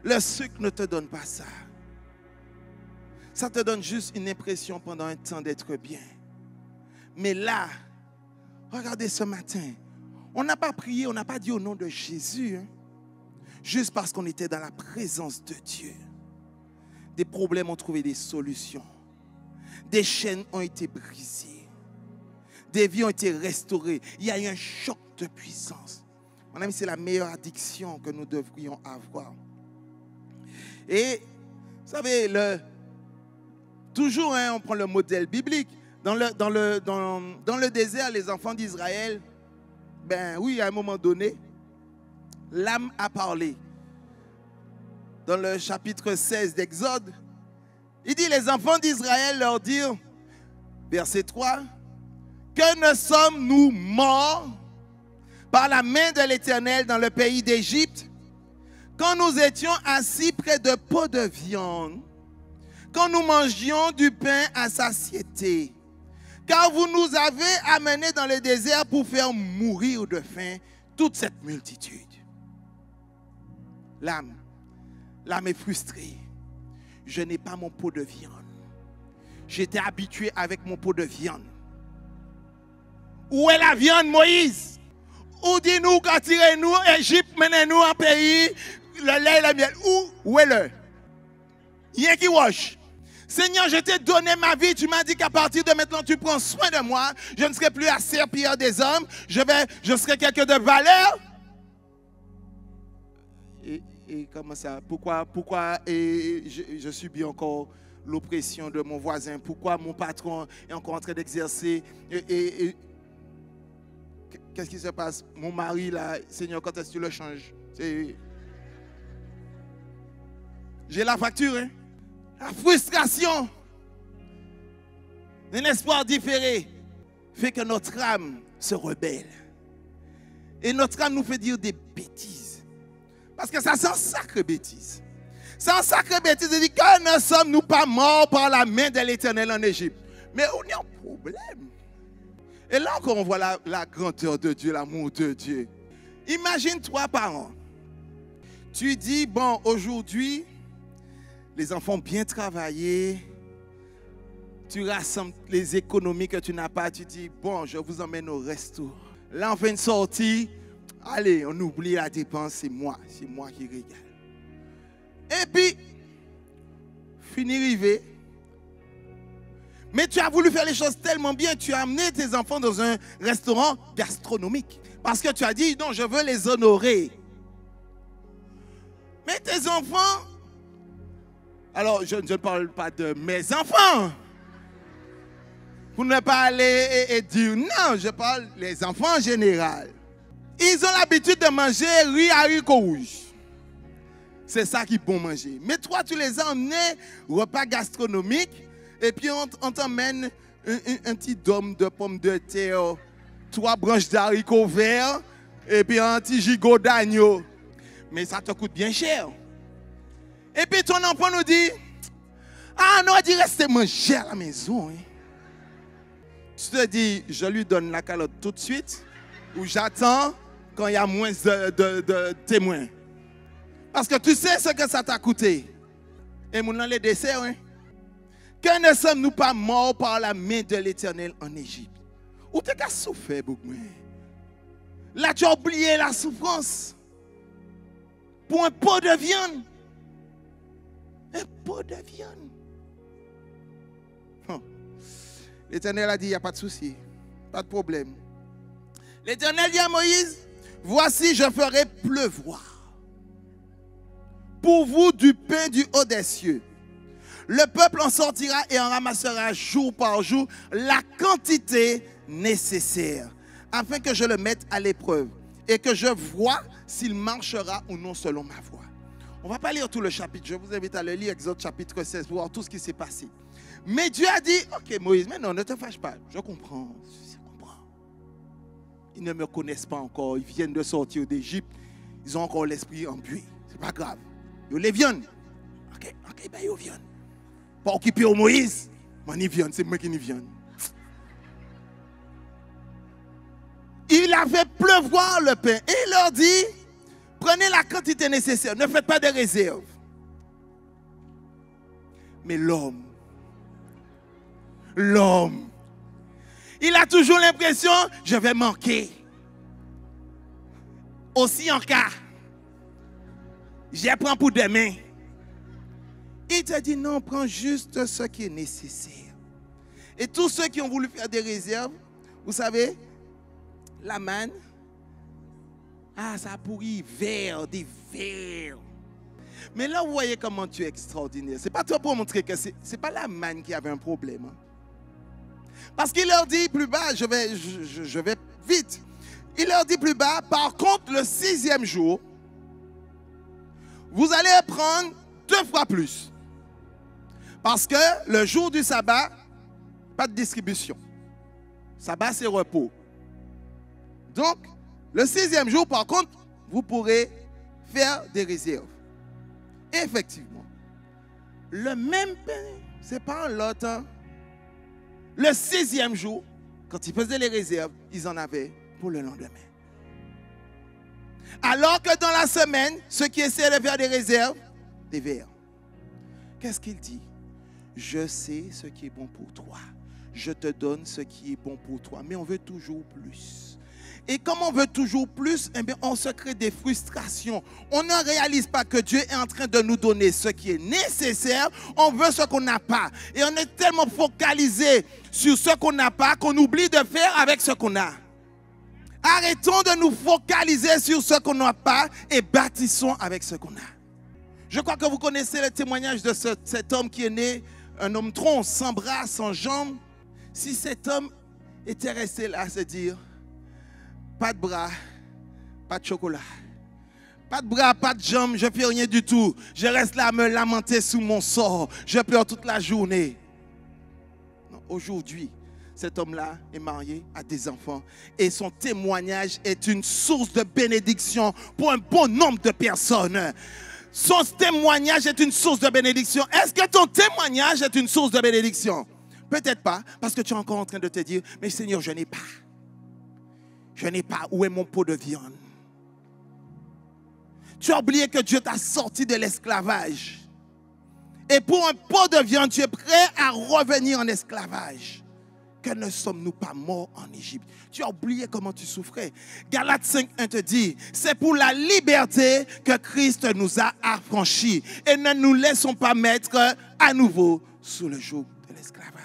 Le sucre ne te donne pas ça. Ça te donne juste une impression pendant un temps d'être bien. Mais là, regardez ce matin, on n'a pas prié, on n'a pas dit au nom de Jésus, hein, juste parce qu'on était dans la présence de Dieu. Des problèmes ont trouvé des solutions. Des chaînes ont été brisées. Des vies ont été restaurées. Il y a eu un choc de puissance. Mon ami, c'est la meilleure addiction que nous devrions avoir. Et, vous savez, toujours, hein, on prend le modèle biblique. Dans le désert, les enfants d'Israël, ben oui, à un moment donné, l'âme a parlé. Dans le chapitre 16 d'Exode, il dit, les enfants d'Israël leur dirent, verset 3, que ne sommes-nous morts par la main de l'Éternel dans le pays d'Égypte, quand nous étions assis près de pots de viande, quand nous mangions du pain à satiété, car vous nous avez amenés dans le désert pour faire mourir de faim toute cette multitude. L'âme est frustrée. Je n'ai pas mon pot de viande. J'étais habitué avec mon pot de viande. Où est la viande, Moïse? Où dis-nous qu'à tirer nous, Égypte, menez-nous en pays, le lait et le miel. Où est le? Rien qui wash. Seigneur, je t'ai donné ma vie. Tu m'as dit qu'à partir de maintenant, tu prends soin de moi. Je ne serai plus à servir des hommes. Je serai quelqu'un de valeur. Et comment ça? Pourquoi je subis encore l'oppression de mon voisin? Pourquoi mon patron est encore en train d'exercer? Qu'est-ce qui se passe? Mon mari, là, Seigneur, quand est-ce que tu le changes? J'ai la facture, hein? La frustration, un espoir différé fait que notre âme se rebelle. Et notre âme nous fait dire des bêtises. Parce que ça, c'est une sacrée bêtise. C'est une sacrée bêtise. Il dit que ne sommes-nous pas morts par la main de l'Éternel en Égypte. Mais on a un problème. Et là encore, on voit la grandeur de Dieu, l'amour de Dieu. Imagine-toi, parent. Tu dis, bon, aujourd'hui, les enfants ont bien travaillé. Tu rassembles les économies que tu n'as pas. Tu dis, bon, je vous emmène au resto. Là, on fait une sortie. Allez, on oublie la dépense. C'est moi qui régale. Et puis, fini rivé. Mais tu as voulu faire les choses tellement bien, tu as amené tes enfants dans un restaurant gastronomique. Parce que tu as dit, non, je veux les honorer. Mais tes enfants, alors je ne parle pas de mes enfants. Pour ne pas aller et dire non, je parle des enfants en général. Ils ont l'habitude de manger riz haricots rouges. C'est ça qu'ils vont manger. Mais toi, tu les as emmenés au repas gastronomique et puis on t'emmène un petit dôme de pommes de terre, 3 branches d'haricots verts et puis un petit gigot d'agneau. Mais ça te coûte bien cher. Et puis ton enfant nous dit, ah non, il dit restez manger à la maison. Hein. Tu te dis, je lui donne la calotte tout de suite ou j'attends quand il y a moins de témoins. Parce que tu sais ce que ça t'a coûté. Et mon les desserts, hein? Que ne sommes-nous pas morts par la main de l'Éternel en Égypte? Ou t'es qu'à souffrir beaucoup. Là, tu as oublié la souffrance. Pour un pot de viande. Un pot de viande. L'Éternel a dit, il n'y a pas de souci. Pas de problème. L'Éternel dit à Moïse, voici, je ferai pleuvoir pour vous du pain du haut des cieux. Le peuple en sortira et en ramassera jour par jour la quantité nécessaire, afin que je le mette à l'épreuve et que je vois s'il marchera ou non selon ma voie. On ne va pas lire tout le chapitre, je vous invite à le lire, Exode chapitre 16, pour voir tout ce qui s'est passé. Mais Dieu a dit, ok Moïse, mais non, ne te fâche pas, je comprends. Ils ne me connaissent pas encore, ils viennent de sortir d'Égypte, ils ont encore l'esprit embué, c'est pas grave. Ils les viennent. Ok, ben ils viennent. Pas occupé au Moïse, mais ils viennent, c'est moi qui y viennent. Il a fait pleuvoir le pain et il leur dit, prenez la quantité nécessaire, ne faites pas de réserve. Mais l'homme, il a toujours l'impression, je vais manquer. Aussi en cas, je prends pour demain. Il te dit non, prends juste ce qui est nécessaire. Et tous ceux qui ont voulu faire des réserves, vous savez, la manne, ça a pourri, des vers. Mais là, vous voyez comment tu es extraordinaire. Ce n'est pas toi pour montrer que ce n'est pas la manne qui avait un problème. Hein. Parce qu'il leur dit plus bas, je vais vite. Il leur dit plus bas, par contre, le 6e jour, vous allez prendre 2 fois plus. Parce que le jour du sabbat, pas de distribution. Sabbat, c'est repos. Donc, le 6e jour, par contre, vous pourrez faire des réserves. Et effectivement, le même pain, ce n'est pas un lot. Hein. Le 6e jour, quand ils faisaient les réserves, ils en avaient pour le lendemain. Alors que dans la semaine, ceux qui essaient de faire des réserves, des vers. Qu'est-ce qu'il dit? Je sais ce qui est bon pour toi. Je te donne ce qui est bon pour toi. Mais on veut toujours plus. Et comme on veut toujours plus, eh bien, on se crée des frustrations. On ne réalise pas que Dieu est en train de nous donner ce qui est nécessaire. On veut ce qu'on n'a pas. Et on est tellement focalisé sur ce qu'on n'a pas qu'on oublie de faire avec ce qu'on a. Arrêtons de nous focaliser sur ce qu'on n'a pas et bâtissons avec ce qu'on a. Je crois que vous connaissez le témoignage de cet homme qui est né, un homme tronc, sans bras, sans jambes. Si cet homme était resté là à se dire, pas de bras, pas de chocolat, pas de bras, pas de jambes, je ne fais rien du tout. Je reste là à me lamenter sous mon sort. Je pleure toute la journée. Aujourd'hui, cet homme-là est marié, a des enfants. Et son témoignage est une source de bénédiction pour un bon nombre de personnes. Son témoignage est une source de bénédiction. Est-ce que ton témoignage est une source de bénédiction? Peut-être pas, parce que tu es encore en train de te dire, mais Seigneur, je n'ai pas. Je n'ai pas. Où est mon pot de viande? Tu as oublié que Dieu t'a sorti de l'esclavage. Et pour un pot de viande, tu es prêt à revenir en esclavage. Que ne sommes-nous pas morts en Égypte? Tu as oublié comment tu souffrais. Galates 5:1 te dit, c'est pour la liberté que Christ nous a affranchis. Et ne nous laissons pas mettre à nouveau sous le joug de l'esclavage.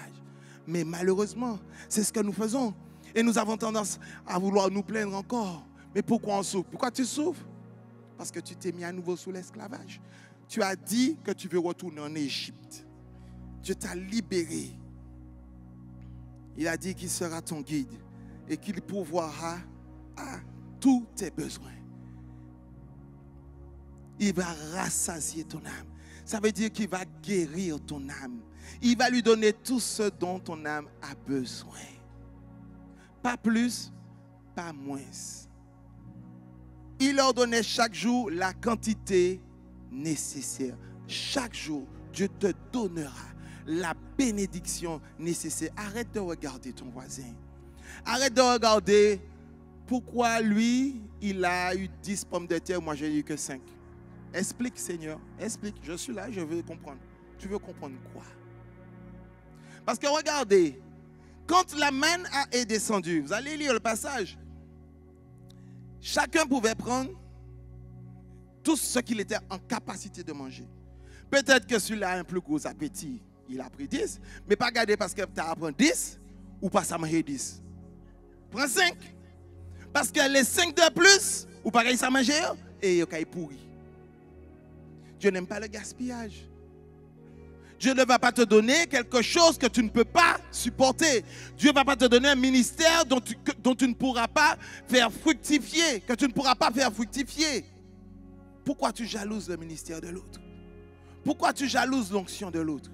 Mais malheureusement, c'est ce que nous faisons. Et nous avons tendance à vouloir nous plaindre encore. Mais pourquoi on souffre? Pourquoi tu souffres? Parce que tu t'es mis à nouveau sous l'esclavage. Tu as dit que tu veux retourner en Égypte. Dieu t'a libéré. Il a dit qu'il sera ton guide et qu'il pourvoira à tous tes besoins. Il va rassasier ton âme. Ça veut dire qu'il va guérir ton âme. Il va lui donner tout ce dont ton âme a besoin. Pas plus, pas moins. Il leur donnait chaque jour la quantité nécessaire. Chaque jour, Dieu te donnera la bénédiction nécessaire. Arrête de regarder ton voisin. Arrête de regarder pourquoi lui, il a eu 10 pommes de terre, moi j'ai eu que 5. Explique, Seigneur, explique. Je suis là, je veux comprendre. Tu veux comprendre quoi? Parce que regardez, quand la manne est descendue, vous allez lire le passage, chacun pouvait prendre tout ce qu'il était en capacité de manger. Peut-être que celui-là a un plus gros appétit, il a pris 10, mais pas garder parce que tu as appris 10 ou pas ça manger 10. Prends 5. Parce que les 5 de plus, ou pas ça manger et il pourri. Dieu n'aime pas le gaspillage. Dieu ne va pas te donner quelque chose que tu ne peux pas supporter. Dieu ne va pas te donner un ministère dont tu ne pourras pas faire fructifier, que tu ne pourras pas faire fructifier. Pourquoi tu jalouses le ministère de l'autre? Pourquoi tu jalouses l'onction de l'autre?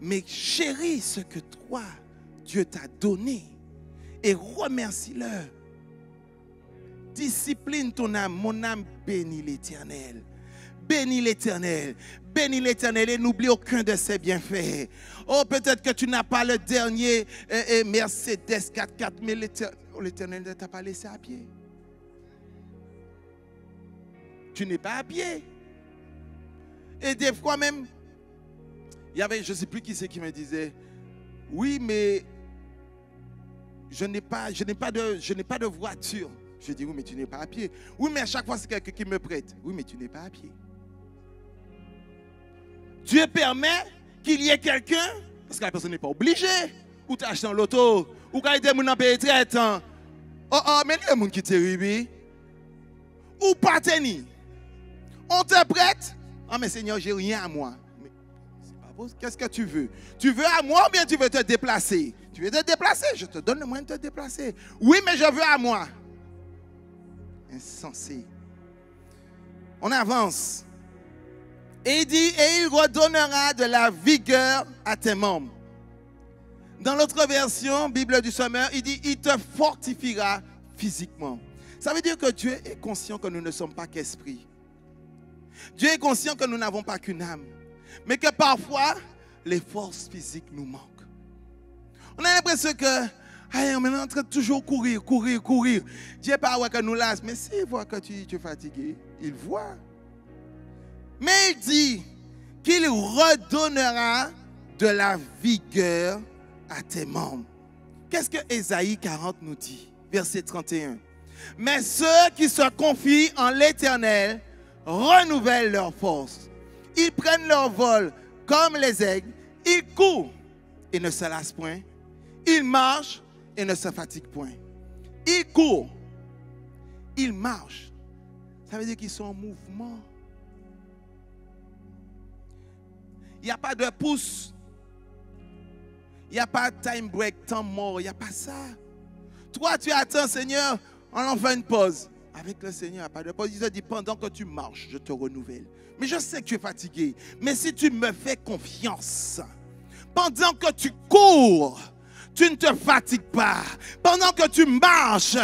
Mais chéris ce que toi, Dieu t'a donné et remercie-le. Discipline ton âme. Mon âme bénit l'Éternel. Bénis l'Éternel. Bénis l'Éternel et n'oublie aucun de ses bienfaits. Oh, peut-être que tu n'as pas le dernier Mercedes 4x4, mais l'Éternel ne t'a pas laissé à pied. Tu n'es pas à pied. Et des fois même, il y avait, je ne sais plus qui c'est qui me disait, oui, mais je n'ai pas de voiture. Je dis, oui, mais tu n'es pas à pied. Oui, mais à chaque fois, c'est quelqu'un qui me prête. Oui, mais tu n'es pas à pied. Dieu permet qu'il y ait quelqu'un, parce que la personne n'est pas obligée, ou tu achètes un loto, ou quand il y a des gens qui payent traite. Oh, mais il y a des gens qui te ribent. Ou pas tenir. On te prête. Ah, mais Seigneur, j'ai rien à moi. Mais c'est pas beau. Qu'est-ce que tu veux? Tu veux à moi ou bien tu veux te déplacer? Tu veux te déplacer? Je te donne le moyen de te déplacer. Oui, mais je veux à moi. Insensé. On avance. Et il dit, et il redonnera de la vigueur à tes membres. Dans l'autre version, Bible du Sommeur, il dit, il te fortifiera physiquement. Ça veut dire que Dieu est conscient que nous ne sommes pas qu'esprit. Dieu est conscient que nous n'avons pas qu'une âme. Mais que parfois, les forces physiques nous manquent. On a l'impression que on est en train de toujours courir. Dieu n'est pas que nous lasse, mais s'il voit que tu es fatigué, il voit. Mais il dit qu'il redonnera de la vigueur à tes membres. Qu'est-ce que Ésaïe 40 nous dit? Verset 31. Mais ceux qui se confient en l'Éternel renouvellent leur force. Ils prennent leur vol comme les aigles. Ils courent et ne se lassent point. Ils marchent et ne se fatiguent point. Ils courent. Ils marchent. Ça veut dire qu'ils sont en mouvement. Il n'y a pas de pouce. Il n'y a pas de time break, temps mort. Il n'y a pas ça. Toi, tu attends, Seigneur, on en fait une pause. Avec le Seigneur, il n'y a pas de pause. Il te dit, pendant que tu marches, je te renouvelle. Mais je sais que tu es fatigué. Mais si tu me fais confiance, Pendant que tu cours, tu ne te fatigues pas. Pendant que tu marches,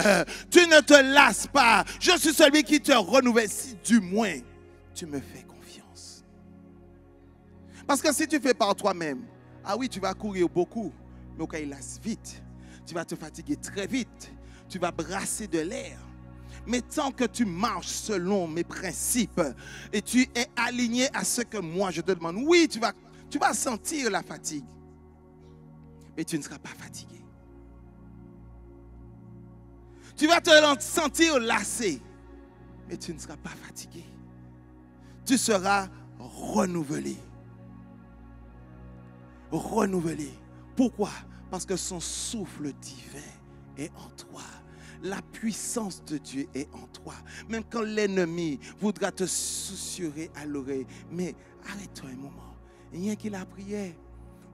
tu ne te lasses pas. Je suis celui qui te renouvelle. Si du moins, tu me fais confiance. Parce que si tu fais par toi-même, ah oui, tu vas courir beaucoup, mais au cas il lasse vite. Tu vas te fatiguer très vite. Tu vas brasser de l'air. Mais tant que tu marches selon mes principes et tu es aligné à ce que moi je te demande, oui, tu vas sentir la fatigue, mais tu ne seras pas fatigué. Tu vas te sentir lassé, mais tu ne seras pas fatigué. Tu seras renouvelé. Renouvelé. Pourquoi? Parce que son souffle divin est en toi. La puissance de Dieu est en toi. Même quand l'ennemi voudra te susurrer à l'oreille, mais arrête-toi un moment. Rien qu'il a prié.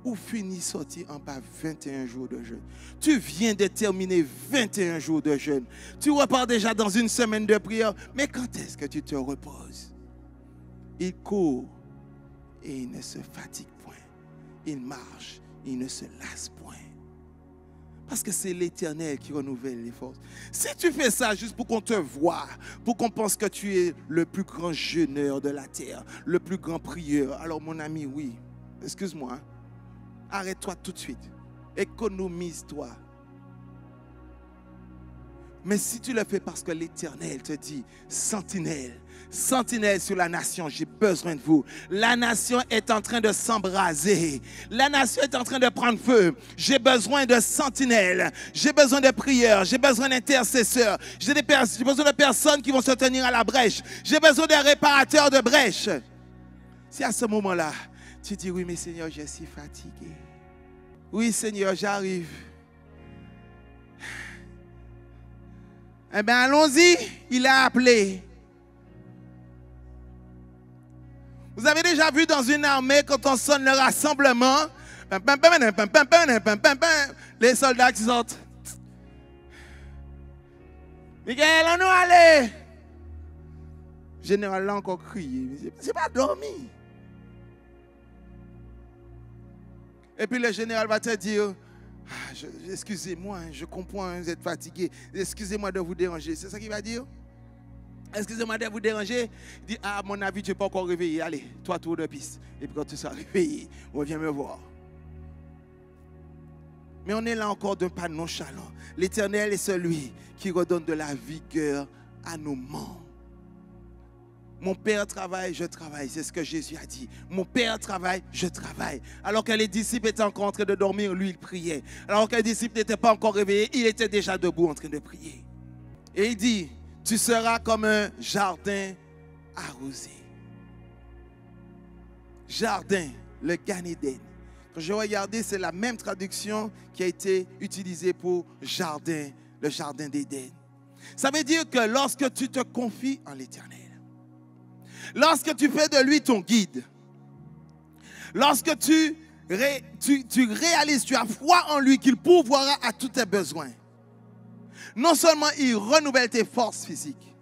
Ou fini sortir en bas 21 jours de jeûne. Tu viens de terminer 21 jours de jeûne. Tu repars déjà dans une semaine de prière. Mais quand est-ce que tu te reposes? Il court et il ne se fatigue point. Il marche, il ne se lasse point. Parce que c'est l'Éternel qui renouvelle les forces. Si tu fais ça juste pour qu'on te voie, pour qu'on pense que tu es le plus grand jeûneur de la terre, le plus grand prieur, alors mon ami, oui, excuse-moi, arrête-toi tout de suite. Économise-toi. Mais si tu le fais parce que l'Éternel te dit, sentinelle, sentinelle sur la nation, j'ai besoin de vous. La nation est en train de s'embraser. La nation est en train de prendre feu. J'ai besoin de sentinelles. J'ai besoin de prières. J'ai besoin d'intercesseurs. J'ai besoin de personnes qui vont se tenir à la brèche. J'ai besoin de réparateurs de brèche. Si à ce moment-là, tu dis, oui, mais Seigneur, je suis fatigué. Oui, Seigneur, j'arrive. Eh bien, allons-y. Il a appelé. Vous avez déjà vu dans une armée, quand on sonne le rassemblement, les soldats qui sortent. Michael, on nous aller. Général là encore crié. C'est pas dormi. Et puis le général va te dire, excusez-moi, je comprends, vous êtes fatigué. Excusez-moi de vous déranger. C'est ça qu'il va dire? Excusez-moi de vous déranger. Il dit, à mon avis, tu n'es pas encore réveillé. Allez, toi, tour de piste. Et puis quand tu seras réveillé, reviens me voir. Mais on est là encore d'un pas nonchalant. L'Éternel est celui qui redonne de la vigueur à nos membres. Mon Père travaille, je travaille. C'est ce que Jésus a dit. Mon Père travaille, je travaille. Alors que les disciples étaient encore en train de dormir, lui, il priait. Alors que les disciples n'étaient pas encore réveillés, il était déjà debout en train de prier. Et il dit, tu seras comme un jardin arrosé. Jardin, le Gan Eden. Quand je regardais, c'est la même traduction qui a été utilisée pour jardin, le jardin d'Éden. Ça veut dire que lorsque tu te confies en l'Éternel, lorsque tu fais de lui ton guide, lorsque tu réalises, tu as foi en lui qu'il pourvoira à tous tes besoins, non seulement il renouvelle tes forces physiques,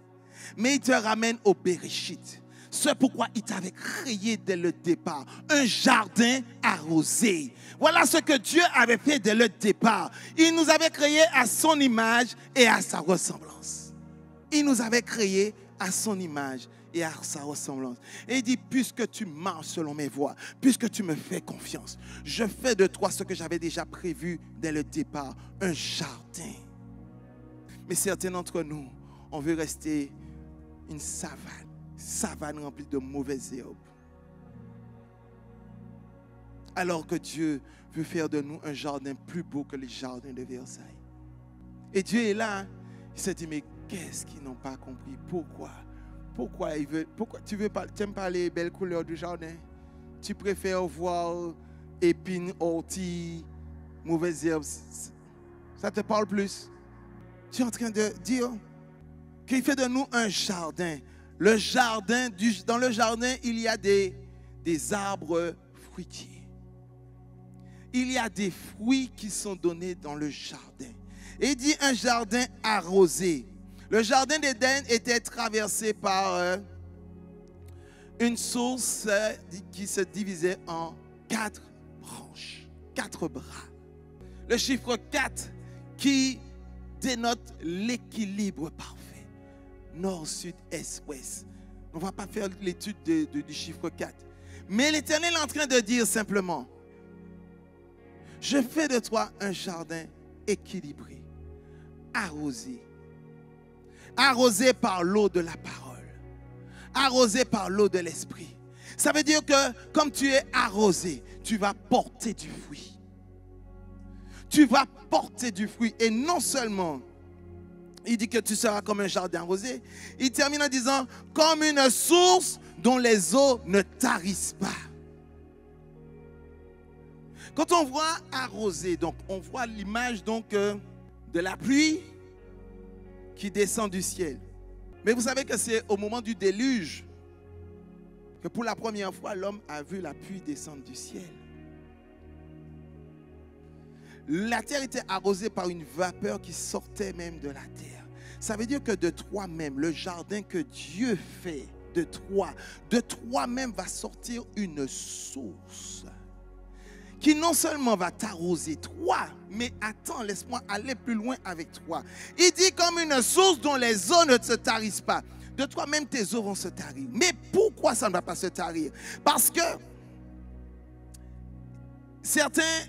mais il te ramène au Bereshit. C'est pourquoi il t'avait créé dès le départ un jardin arrosé. Voilà ce que Dieu avait fait dès le départ. Il nous avait créés à son image et à sa ressemblance. Il nous avait créés à son image et à sa ressemblance. Et il dit, puisque tu marches selon mes voies, puisque tu me fais confiance, je fais de toi ce que j'avais déjà prévu dès le départ, un jardin. Mais certains d'entre nous, on veut rester une savane remplie de mauvaises herbes. Alors que Dieu veut faire de nous un jardin plus beau que les jardins de Versailles. Et Dieu est là, hein? Il s'est dit, mais qu'est-ce qu'ils n'ont pas compris? Pourquoi tu n'aimes pas les belles couleurs du jardin? Tu préfères voir épines, orties, mauvaises herbes? Ça te parle plus? Tu es en train de dire qu'il fait de nous un jardin. Le jardin, dans le jardin, il y a des arbres fruitiers. Il y a des fruits qui sont donnés dans le jardin. Et il dit un jardin arrosé. Le jardin d'Éden était traversé par une source qui se divisait en 4 branches. 4 bras. Le chiffre 4 qui dénote l'équilibre parfait. Nord, sud, est, ouest. On ne va pas faire l'étude du chiffre 4. Mais l'Éternel est en train de dire simplement, je fais de toi un jardin équilibré, arrosé. Arrosé par l'eau de la parole. Arrosé par l'eau de l'esprit. Ça veut dire que comme tu es arrosé, tu vas porter du fruit. Tu vas porter du fruit. Et non seulement, il dit que tu seras comme un jardin arrosé, il termine en disant, comme une source dont les eaux ne tarissent pas. Quand on voit arrosé, donc on voit l'image donc de la pluie qui descend du ciel. Mais vous savez que c'est au moment du déluge que pour la première fois, l'homme a vu la pluie descendre du ciel. La terre était arrosée par une vapeur qui sortait même de la terre. Ça veut dire que de toi-même, le jardin que Dieu fait de toi-même va sortir une source qui non seulement va t'arroser toi, mais attends, laisse-moi aller plus loin avec toi. Il dit comme une source dont les eaux ne se tarissent pas. De toi-même, tes eaux vont se tarir. Mais pourquoi ça ne va pas se tarir? Parce que certains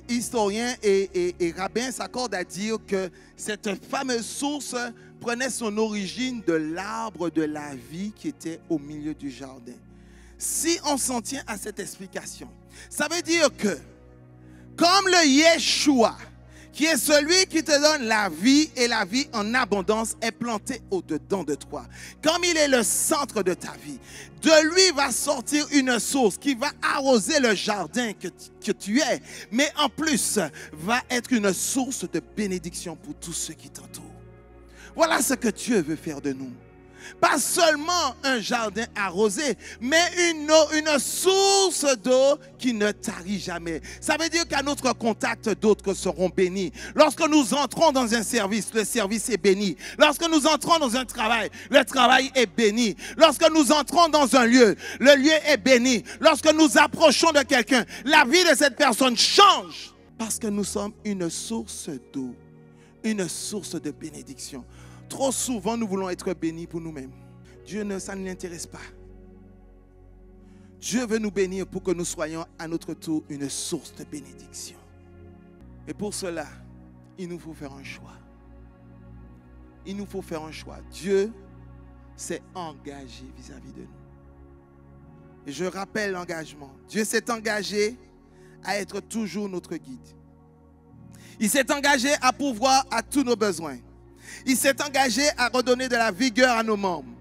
historiens et rabbins s'accordent à dire que cette fameuse source prenait son origine de l'arbre de la vie qui était au milieu du jardin. Si on s'en tient à cette explication, ça veut dire que comme le Yeshua, qui est celui qui te donne la vie et la vie en abondance, est planté au-dedans de toi. Comme il est le centre de ta vie, de lui va sortir une source qui va arroser le jardin que tu es, mais en plus va être une source de bénédiction pour tous ceux qui t'entourent. Voilà ce que Dieu veut faire de nous. Pas seulement un jardin arrosé, mais une source d'eau qui ne tarit jamais. Ça veut dire qu'à notre contact, d'autres seront bénis. Lorsque nous entrons dans un service, le service est béni. Lorsque nous entrons dans un travail, le travail est béni. Lorsque nous entrons dans un lieu, le lieu est béni. Lorsque nous approchons de quelqu'un, la vie de cette personne change. Parce que nous sommes une source d'eau, une source de bénédiction. Trop souvent, nous voulons être bénis pour nous-mêmes. Dieu, ça ne l'intéresse pas. Dieu veut nous bénir pour que nous soyons à notre tour une source de bénédiction. Et pour cela, il nous faut faire un choix. Il nous faut faire un choix. Dieu s'est engagé vis-à-vis de nous. Et je rappelle l'engagement. Dieu s'est engagé à être toujours notre guide. Il s'est engagé à pourvoir à tous nos besoins. Il s'est engagé à redonner de la vigueur à nos membres.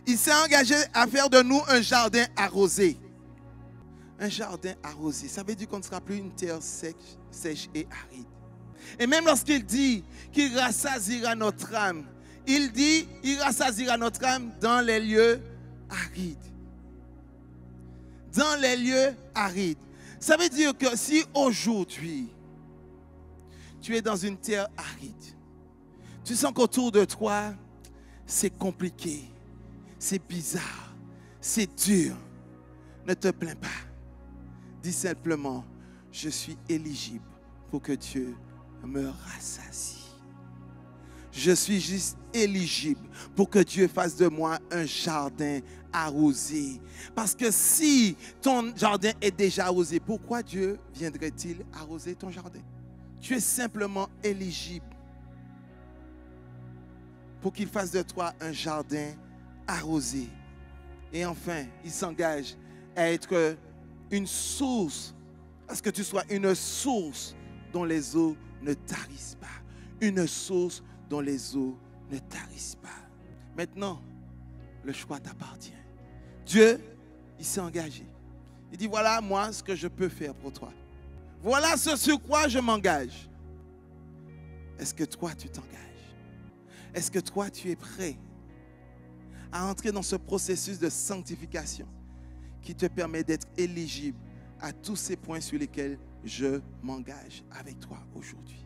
Il s'est engagé à faire de nous un jardin arrosé. Un jardin arrosé, ça veut dire qu'on ne sera plus une terre sèche et aride. Et même lorsqu'il dit qu'il rassasiera notre âme, il dit qu'il rassasiera notre âme dans les lieux arides. Dans les lieux arides. Ça veut dire que si aujourd'hui, tu es dans une terre aride, tu sens qu'autour de toi, c'est compliqué, c'est bizarre, c'est dur. Ne te plains pas. Dis simplement, je suis éligible pour que Dieu me rassasie. Je suis juste éligible pour que Dieu fasse de moi un jardin arrosé. Parce que si ton jardin est déjà arrosé, pourquoi Dieu viendrait-il arroser ton jardin? Tu es simplement éligible pour qu'il fasse de toi un jardin arrosé. Et enfin, il s'engage à être une source, à ce que tu sois une source dont les eaux ne tarissent pas. Une source dont les eaux ne tarissent pas. Maintenant, le choix t'appartient. Dieu, il s'est engagé. Il dit, voilà moi ce que je peux faire pour toi. Voilà ce sur quoi je m'engage. Est-ce que toi, tu t'engages? Est-ce que toi, tu es prêt à entrer dans ce processus de sanctification qui te permet d'être éligible à tous ces points sur lesquels je m'engage avec toi aujourd'hui?